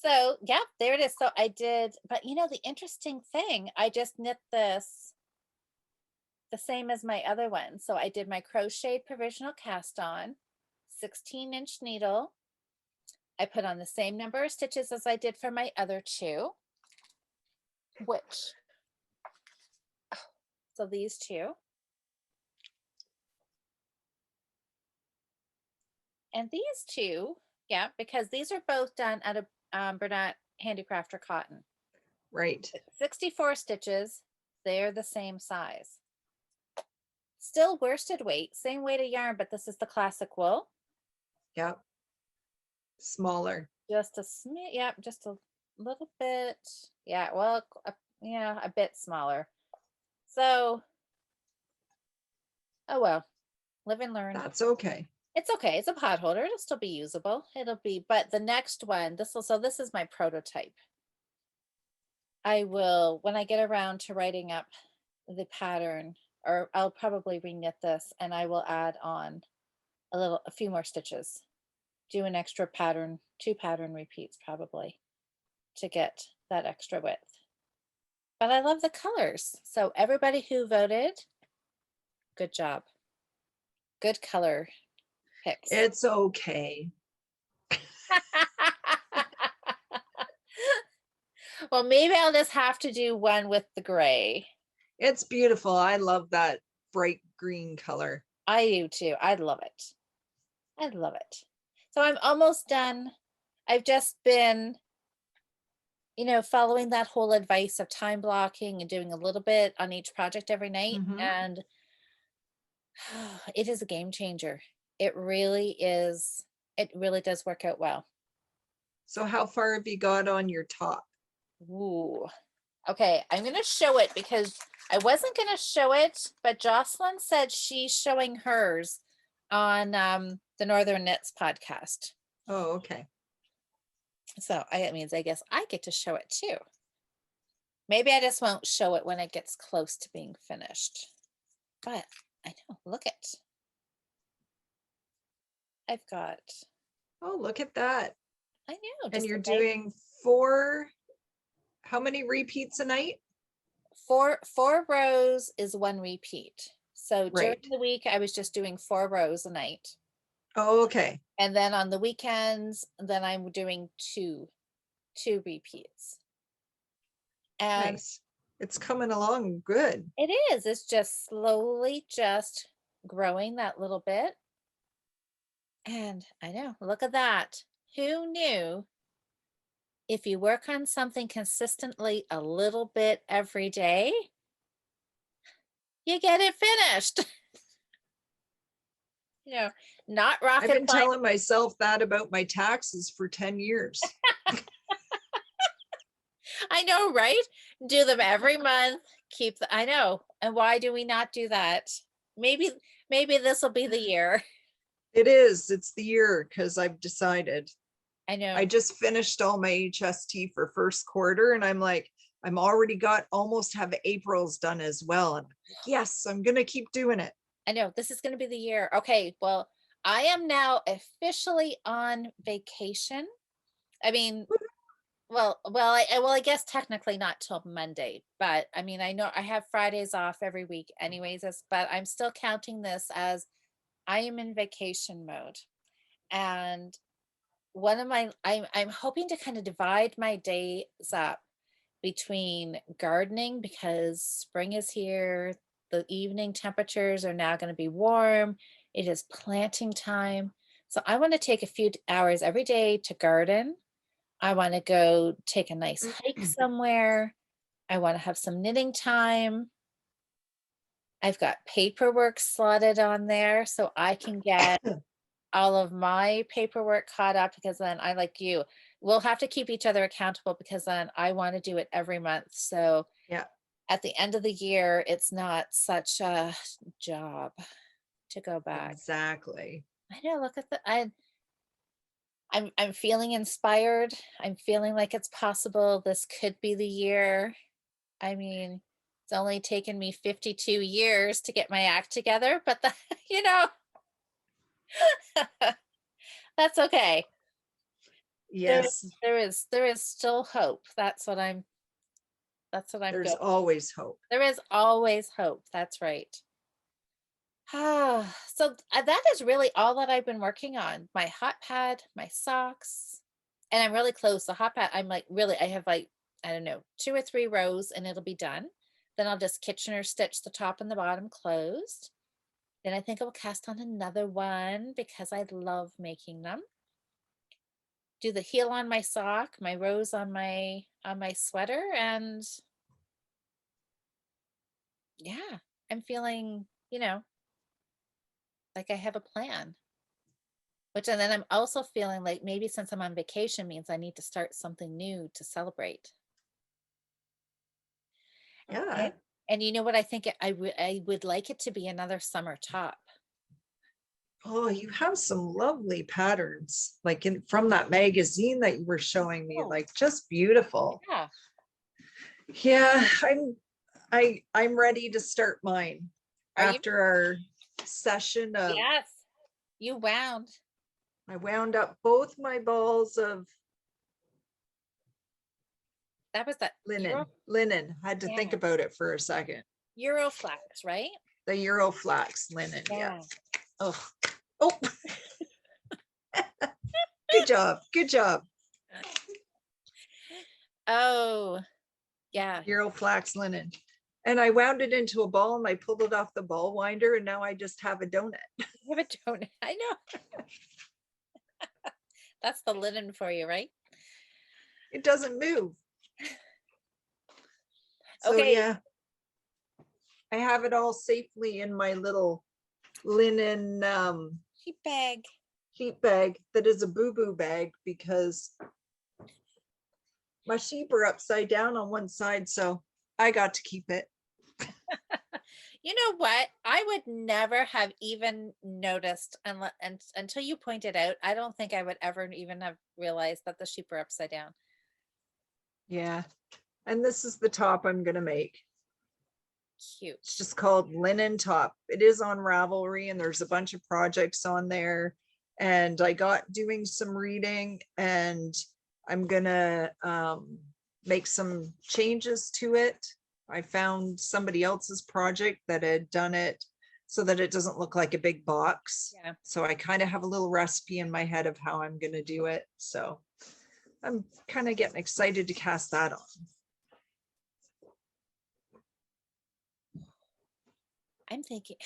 So yeah, there it is. So I did, but the interesting thing, I just knit this the same as my other one. So I did my crocheted provisional cast on, 16-inch needle. I put on the same number of stitches as I did for my other 2, which, so these 2. And these 2, yeah, because these are both done out of Bernat Handicrafter cotton. right. 64 stitches, they're the same size. Still worsted weight, same weight of yarn, but this is the classic wool. Yep. Smaller. Just a smidge, yeah, just a little bit. Yeah, well, yeah, a bit smaller. So, oh well, live and learn. That's okay. It's okay. It's a pot holder. It'll still be usable. It'll be, but the next one, this is my prototype. I will, when I get around to writing up the pattern, or I'll probably reknit this and I will add on a few more stitches, do an extra pattern, 2 pattern repeats probably to get that extra width. But I love the colors. So everybody who voted, good job. good color picks. It's okay. Well, maybe I'll just have to do one with the gray. It's beautiful. I love that bright green color. I do too. I love it. I love it. So I'm almost done. I've just been, following that whole advice of time blocking and doing a little bit on each project every night. Mhm. And it is a game changer. It really is. It really does work out well. So how far have you got on your top? Ooh. Okay, I'm going to show it because I wasn't going to show it, but Jocelyn said she's showing hers on the Northern Knits podcast. Oh, okay. So it means I guess I get to show it too. Maybe I just won't show it when it gets close to being finished. But I know, look it. I've got. Oh, look at that. I know. And you're doing 4, how many repeats a night? 4 rows is 1 repeat. So during Right. the week, I was just doing 4 rows a night. Oh, okay. And then on the weekends, then I'm doing two repeats. And nice. It's coming along good. it is. It's just slowly just growing that little bit. And I know, look at that. Who knew if you work on something consistently a little bit every day, you get it finished. Not rocket I've been science. telling myself that about my taxes for 10 years. I know, right? Do them every month. I know. And why do we not do that? Maybe this will be the year. It is. It's the year because I've decided. I know. I just finished all my HST for first quarter and I'm like, I'm already almost have April's done as well. And yes, I'm going to keep doing it. I know this is going to be the year. Okay. Well, I am now officially on vacation. I mean, I guess technically not till Monday, but I mean, I know I have Fridays off every week anyways, but I'm still counting this as I am in vacation mode. And I'm hoping to kind of divide my days up between gardening because spring is here. The evening temperatures are now going to be warm. It is planting time. So I want to take a few hours every day to garden. I want to go take a nice hike somewhere. I want to have some knitting time. I've got paperwork slotted on there so I can get all of my paperwork caught up because then I, like you, we'll have to keep each other accountable because then I want to do it every month. So yeah, at the end of the year, it's not such a job to go back. Exactly. I know, look at I'm feeling inspired. I'm feeling like it's possible. This could be the year. I mean, it's only taken me 52 years to get my act together, but that's okay. Yes. There is still hope. That's what I'm There's always hope. There is always hope. That's right. So that is really all that I've been working on. My hot pad, my socks, and I'm really close. The hot pad, I'm like, really, I have like, I don't know, 2 or 3 rows and it'll be done. Then I'll just Kitchener stitch the top and the bottom closed. Then I think I'll cast on another one because I love making them. Do the heel on my sock, my rose on my sweater, and yeah, I'm feeling, like I have a plan. And then I'm also feeling like maybe since I'm on vacation means I need to start something new to celebrate. Yeah. And you know what I think I would like it to be another summer top. Oh, you have some lovely patterns, like from that magazine that you were showing me, like just beautiful. Yeah. Yeah, I'm ready to start mine after our session of. Yes, you wound. I wound up both my balls of. That was that linen. I had to think about it for a second. Euroflax, right? The Euroflax linen. Yeah. Oh, oh. Good job. Good job. Oh, yeah. Euro flax linen. And I wound it into a ball and I pulled it off the ball winder and now I just have a donut. You have a donut. I know. That's the linen for you, right? It doesn't move. So Okay. yeah, I have it all safely in my little linen Sheep bag. sheep bag that is a boo-boo bag because my sheep are upside down on one side, so I got to keep it. You know what? I would never have even noticed until you pointed out. I don't think I would ever even have realized that the sheep are upside down. Yeah. And this is the top I'm going to make. Cute. It's just called Linen Top. It is on Ravelry and there's a bunch of projects on there. And I got doing some reading and I'm going to make some changes to it. I found somebody else's project that had done it so that it doesn't look like a big box. Yeah. So I kind of have a little recipe in my head of how I'm going to do it. So I'm kind of getting excited to cast that on. I'm thinking,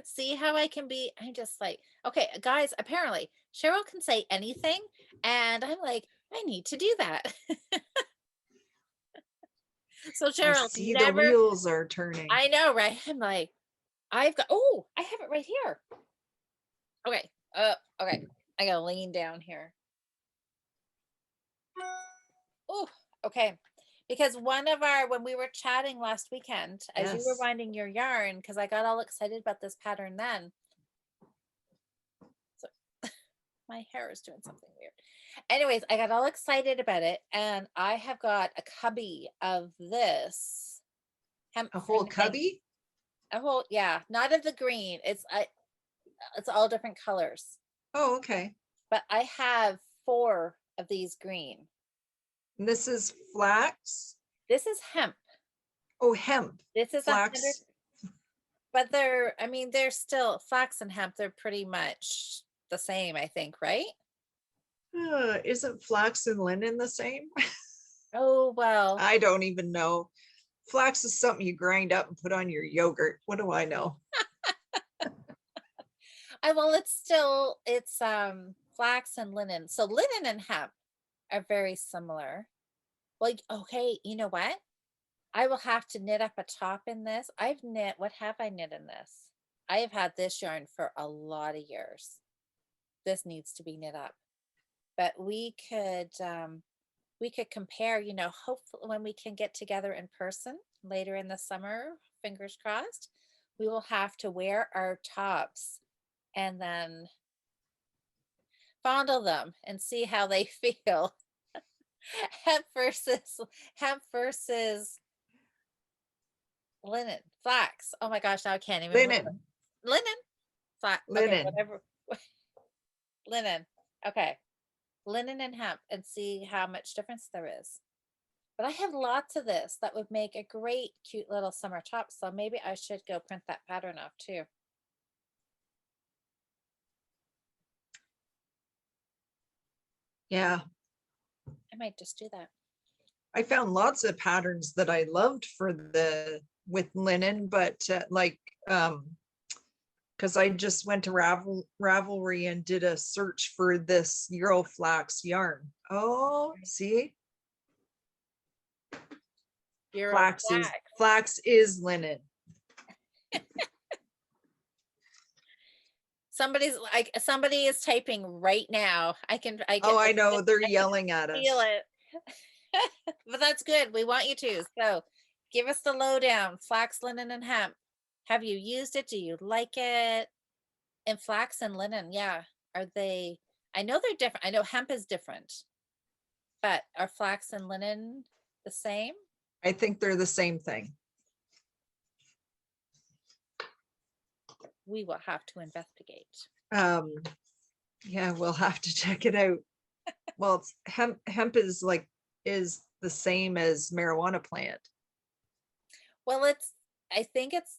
see how I can be? I'm just like, okay, guys, apparently Cheryl can say anything. And I'm like, I need to do that. So Cheryl, I see the wheels are turning. I know, right? I'm like, I've got, oh, I have it right here. Okay. Okay. I gotta lean down here. Oh, okay. Because when we were chatting last weekend, as you were Yes. winding your yarn, because I got all excited about this pattern then. So my hair is doing something weird. Anyways, I got all excited about it, and I have got a cubby of this. A whole cubby? A whole, yeah, not of the green. It's all different colors. Oh, okay. But I have 4 of these green. And this is flax. This is hemp. Oh, hemp. This is flax. 100. But they're still flax and hemp. They're pretty much the same, I think, right? Isn't flax and linen the same? Oh, well. I don't even know. Flax is something you grind up and put on your yogurt. What do I know? Well, it's flax and linen. So linen and hemp are very similar. Well, okay, you know what? I will have to knit up a top in this. What have I knit in this? I have had this yarn for a lot of years. This needs to be knit up. But we could compare, hopefully when we can get together in person later in the summer, fingers crossed, we will have to wear our tops and then fondle them and see how they feel. hemp versus linen, flax. Oh my gosh, now I can't even remember. Linen, flax, linen. Okay, whatever. Linen. Okay. Linen and hemp, and see how much difference there is. But I have lots of this that would make a great cute little summer top, so maybe I should go print that pattern off too. Yeah, I might just do that. I found lots of patterns that I loved with linen, but because I just went to Ravelry and did a search for this Euro flax yarn. Oh, see, flax is linen. Somebody is typing right now. I know they're yelling at us. Feel it. But that's good. We want you to. So give us the lowdown. Flax, linen, and hemp. Have you used it? Do you like it? And flax and linen, yeah. Are they? I know they're different. I know hemp is different. But are flax and linen the same? I think they're the same thing. We will have to investigate. Yeah, we'll have to check it out. Well, it's hemp is the same as marijuana plant. Well, I think it's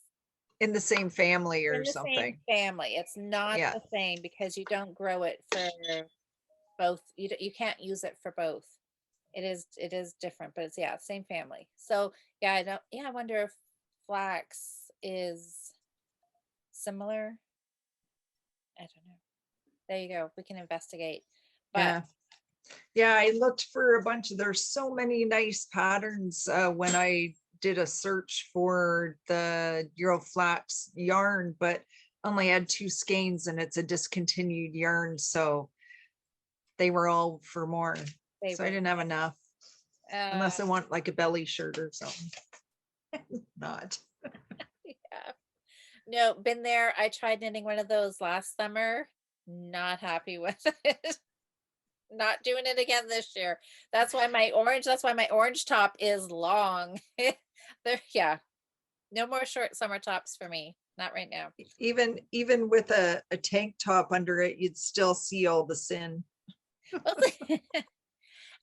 in the same family in or the same something. family. It's not Yeah. the same because you don't grow it for both. You can't use it for both. It is different, but it's yeah, same family. So yeah, I don't yeah, I wonder if flax is similar. I don't know. There you go. We can investigate. But Yeah. Yeah, I looked for a bunch of, there's so many nice patterns when I did a search for the Euroflax yarn, but only had 2 skeins and it's a discontinued yarn. So they were all for more. they So I were didn't have enough uh unless I want like a belly shirt or something. Not. yeah. No, been there. I tried knitting one of those last summer. Not happy with it. Not doing it again this year. That's why my orange top is long. There, yeah. No more short summer tops for me. Not right now. Even with a tank top under it, you'd still see all the sin. And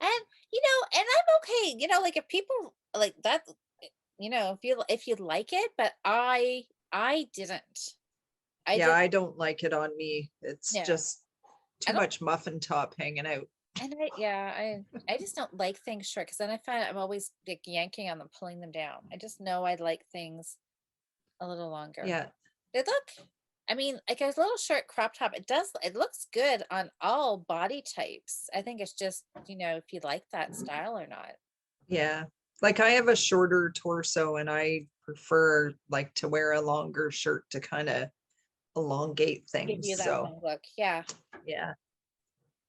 and I'm okay. Like if people like that, if you like it, but I didn't. I Yeah, did I don't like it on me. It's no. just I too don't much muffin top hanging out. and I just don't like things short because then I find I'm always like yanking on them, pulling them down. I just know I like things a little longer. Yeah. They look, I mean, like a little short crop top, it looks good on all body types. I think it's just, if you like that style or not. Yeah. Like I have a shorter torso and I prefer like to wear a longer shirt to kind of elongate Give things. you that So long look. Yeah. yeah.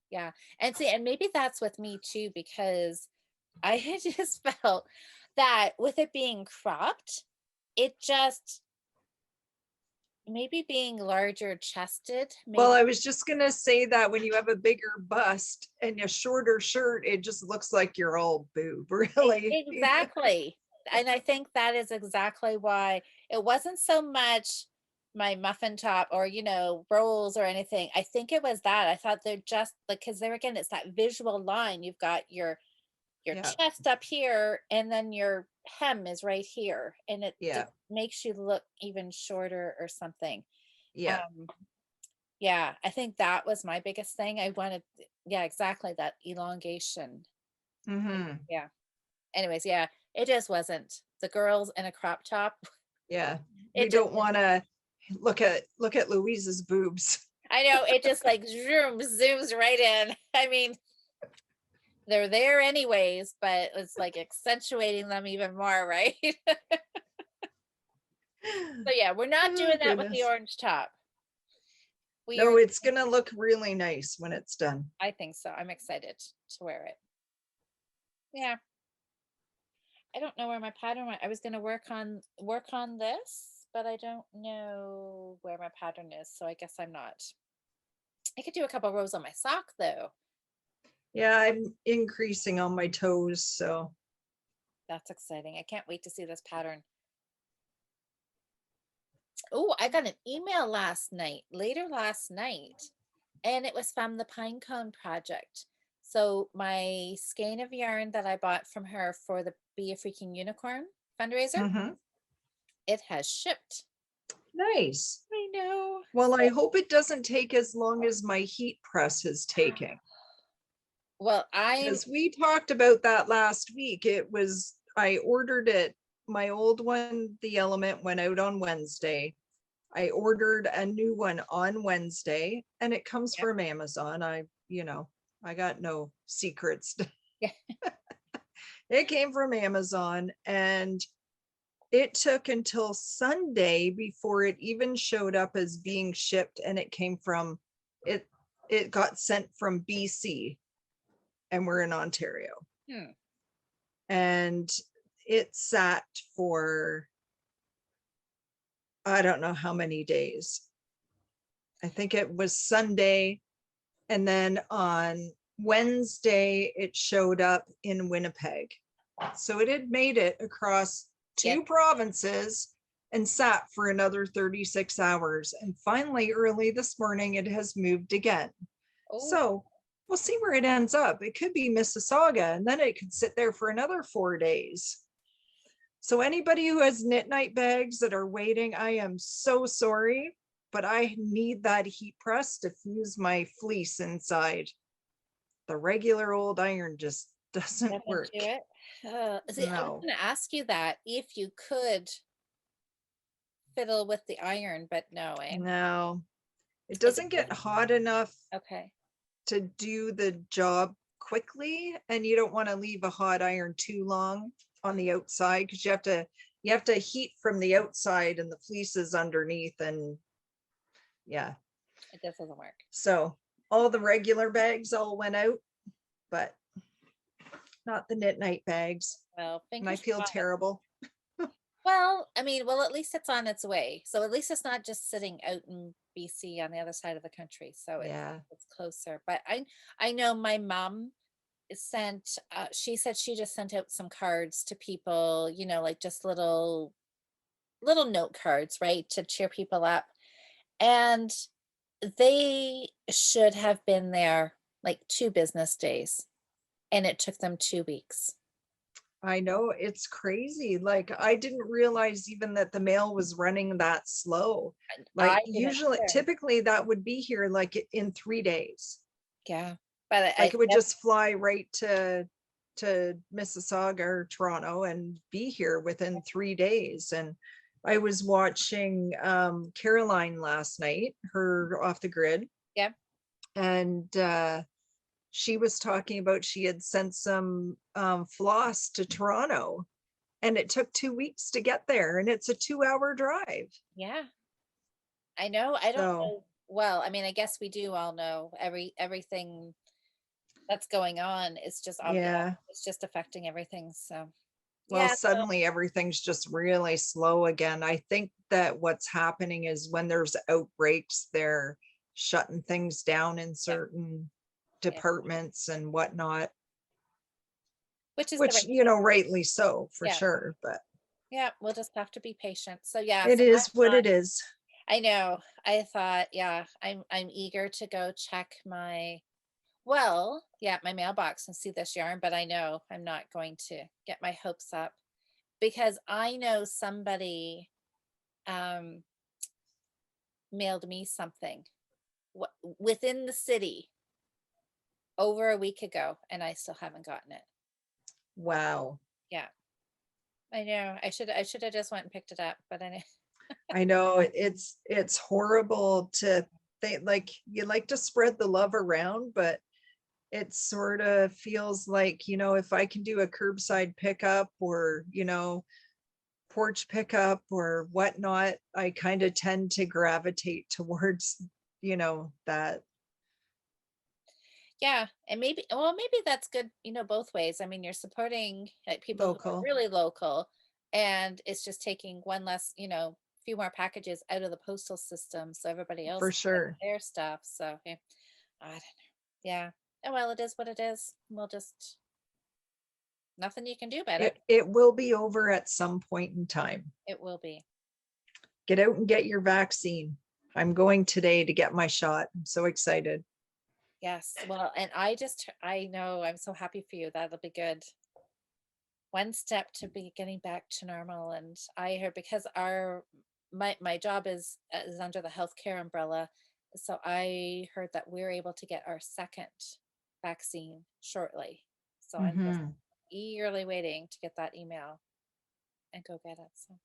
Yeah. And see, and maybe that's with me too, because I had just felt that with it being cropped, it just maybe being larger chested, Well, maybe I was just gonna say that when you have a bigger bust and a shorter shirt, it just looks like you're all boob, really. exactly. And I think that is exactly why it wasn't so much my muffin top or, rolls or anything. I think it was that. I thought they're just like, because there again, it's that visual line. You've got your Yeah. chest up here and then your hem is right here and it Yeah. just makes you look even shorter or something. Yeah. um yeah, I think that was my biggest thing. I wanted, yeah, exactly, that elongation. Hmm. Yeah, anyways, yeah, it just wasn't the girls in a crop top. Yeah. We It just don't want to look at Louise's boobs. I know it just like zooms right in. I mean, they're there anyways, but it's like accentuating them even more, right? So yeah, we're not Oh, doing that with the goodness. orange top. We are, No, it's gonna look really nice when it's done. I think so. I'm excited to wear it. Yeah. I don't know where my pattern went. I was gonna work on this, but I don't know where my pattern is, so I guess I'm not. I could do a couple rows on my sock though. Yeah, I'm increasing on my toes, so That's exciting. I can't wait to see this pattern. Oh, I got an email later last night, and it was from the Pinecone Project. So my skein of yarn that I bought from her for the Be a Freaking Unicorn fundraiser, it has shipped. nice. I know. Well, I hope it doesn't take as long as my heat press is taking. Well, Because we talked about that last week. I ordered it. My old one, the Element, went out on Wednesday. I ordered a new one on Wednesday and it comes Yep. from Amazon. I got no secrets. Yeah. It came from Amazon and it took until Sunday before it even showed up as being shipped, and it came from it got sent from BC and we're in Ontario. And it sat for I don't know how many days. I think it was Sunday, and then on Wednesday it showed up in Winnipeg. So it had made it across 2 provinces and sat for another 36 hours. And finally, early this morning, it has moved again. Oh. So we'll see where it ends up. It could be Mississauga, and then it could sit there for another 4 days. So anybody who has knit night bags that are waiting, I am so sorry, but I need that heat press to fuse my fleece inside. The regular old iron just doesn't Doesn't work. do it. See, I was No, going to ask you that if you could fiddle with the iron, but no, eh? no, it Is doesn't get hot enough okay? to do the job quickly, and you don't want to leave a hot iron too long on the outside because you have to heat from the outside and the fleece is underneath, and yeah, It just doesn't work. so all the regular bags all went out, but not the knit night bags, Well, and I fingers feel crossed. terrible. Well, I mean, well, at least it's on its way. So at least it's not just sitting out in BC on the other side of the country. So Yeah, it's closer. But I know my mom sent she said she just sent out some cards to people, you know, like just little note cards, right, to cheer people up. And they should have been there like 2 business days, and it took them 2 weeks. I know, it's crazy. Like, I didn't realize even that the mail was running that slow. I Like, didn't usually, either. typically that would be here like in 3 days. Yeah, but Like, it would that's just fly right to Mississauga or Toronto and be here within 3 days. And I was watching Caroline last night, her off the grid, yeah. and she was talking about she had sent some floss to Toronto, and it took 2 weeks to get there, and it's a 2-hour drive. Yeah, I know. I don't So know. Well, I mean, I guess we do all know everything that's going on is just obvious. yeah, It's just affecting everything. So well, yeah, so suddenly everything's just really slow again. I think that what's happening is when there's outbreaks, they're shutting things down in yeah, certain yeah. departments and whatnot, Which is the which, right thing. rightly so, for Yeah, sure, but yeah. We'll just have to be patient. So yeah, it so is what it is. I know. I thought, yeah, I'm eager to go check well, yeah, my mailbox and see this yarn, but I know I'm not going to get my hopes up because I know somebody um mailed me something within the city over a week ago and I still haven't gotten it. Wow. Yeah, I know. I should have just went and picked it up, but I know. I know, it's horrible to think, like, you like to spread the love around, but it sort of feels like, if I can do a curbside pickup or, porch pickup or whatnot, I kind of tend to gravitate towards, that. Yeah, and maybe that's good, both ways. I mean, you're supporting like people who are Local, really local, and it's just taking one less, few more packages out of the postal system, so everybody else for can get sure. their stuff. So yeah, I don't know. Yeah. Oh well, it is what it is. We'll just nothing you can do about it. It will be over at some point in time. It will be. Get out and get your vaccine. I'm going today to get my shot. I'm so excited. Yes. Well, and I know I'm so happy for you. That'll be good. One step to be getting back to normal. And I heard because my job is under the healthcare umbrella, so I heard that we're able to get our second vaccine shortly. So I'm just Mhm. eagerly waiting to get that email and go get it. So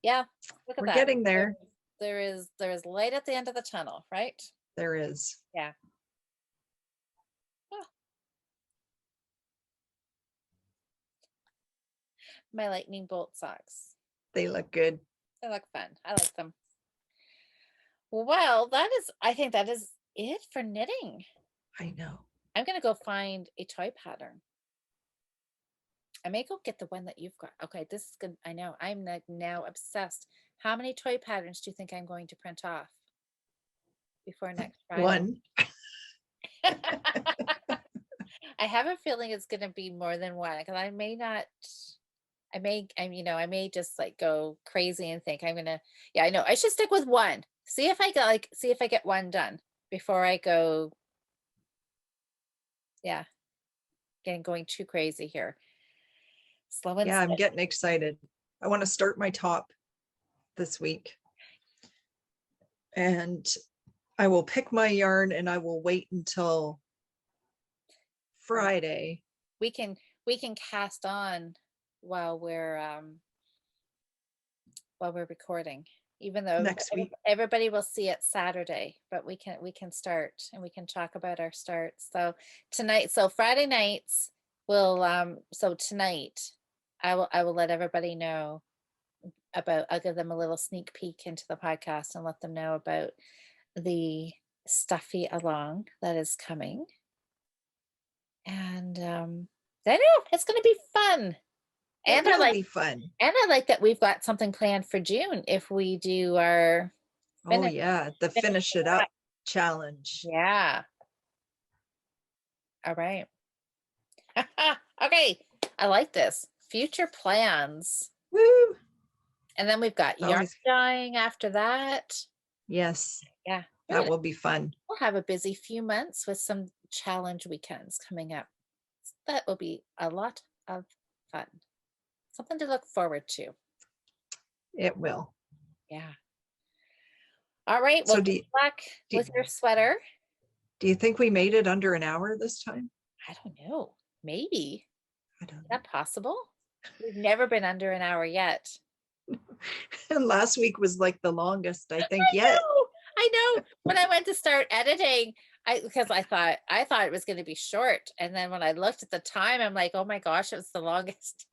yeah, look at We're that. getting there. There is light at the end of the tunnel, right? There is. Yeah. Oh, my lightning bolt socks. They look good. They look fun. I like them. Well, I think that is it for knitting. I know. I'm gonna go find a toy pattern. I may go get the one that you've got. Okay, this is good. I know. I'm like now obsessed. How many toy patterns do you think I'm going to print off before next Friday? One. I have a feeling it's gonna be more than one because I may not. I may just like go crazy and think I'm gonna. Yeah, I know. I should stick with one. See if I get one done before I go. Yeah, getting going too crazy here. Slow and Yeah, I'm steady. getting excited. I want to start my top this week. And I will pick my yarn and I will wait until Friday. We can cast on while we're recording, even though Next week. everybody will see it Saturday, but we can start and we can talk about our starts. So tonight, so Friday nights will so tonight I will let everybody know about, I'll give them a little sneak peek into the podcast and let them know about the stuffy along that is coming. And I know it's going to be fun. And I like, be fun. and I like that we've got something planned for June if we do our finish it up challenge. Yeah. All right. Okay. I like this. Future plans. Woo! And then we've got yarn dyeing after that. Yes. Yeah. That will be fun. We'll have a busy few months with some challenge weekends coming up. That will be a lot of fun. Something to look forward to. It will. Yeah. All right. Well, good luck with your sweater. Do you think we made it under an hour this time? I don't know. Maybe. I don't know. Is that possible? We've never been under an hour yet. And last week was like the longest, I think, yet. I know. When I went to start editing, because I thought it was going to be short. And then when I looked at the time, I'm like, oh my gosh, it was the longest.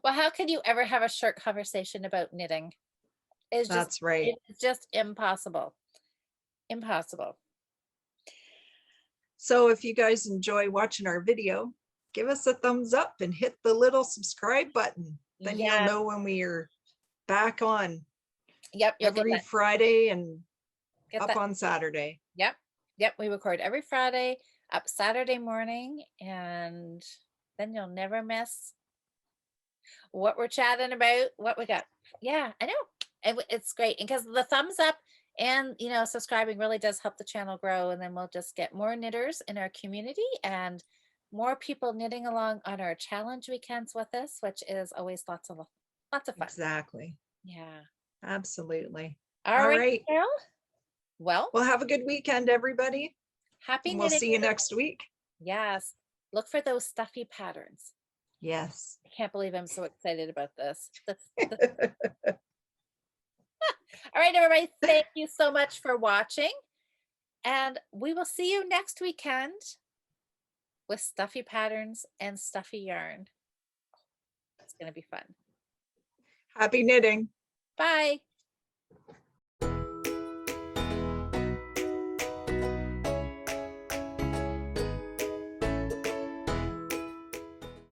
Well, how can you ever have a short conversation about knitting? That's right. It's just impossible. Impossible. So if you guys enjoy watching our video, give us a thumbs up and hit the little subscribe button. Then you'll know when we are back on. Yep. Every Friday and up on Saturday. Yep. We record every Friday, up Saturday morning, and then you'll never miss what we're chatting about, what we got. Yeah, I know. And it's great. And because the thumbs up and, subscribing really does help the channel grow. And then we'll just get more knitters in our community and more people knitting along on our challenge weekends with us, which is always lots of fun. Exactly. Yeah. Absolutely. All right. Cheryl? Well, have a good weekend, everybody. Happy knitting. We'll see you next week. Yes. Look for those stuffy patterns. Yes. I can't believe I'm so excited about this. All right, everybody. Thank you so much for watching. And we will see you next weekend with stuffy patterns and stuffy yarn. It's going to be fun. Happy knitting. Bye.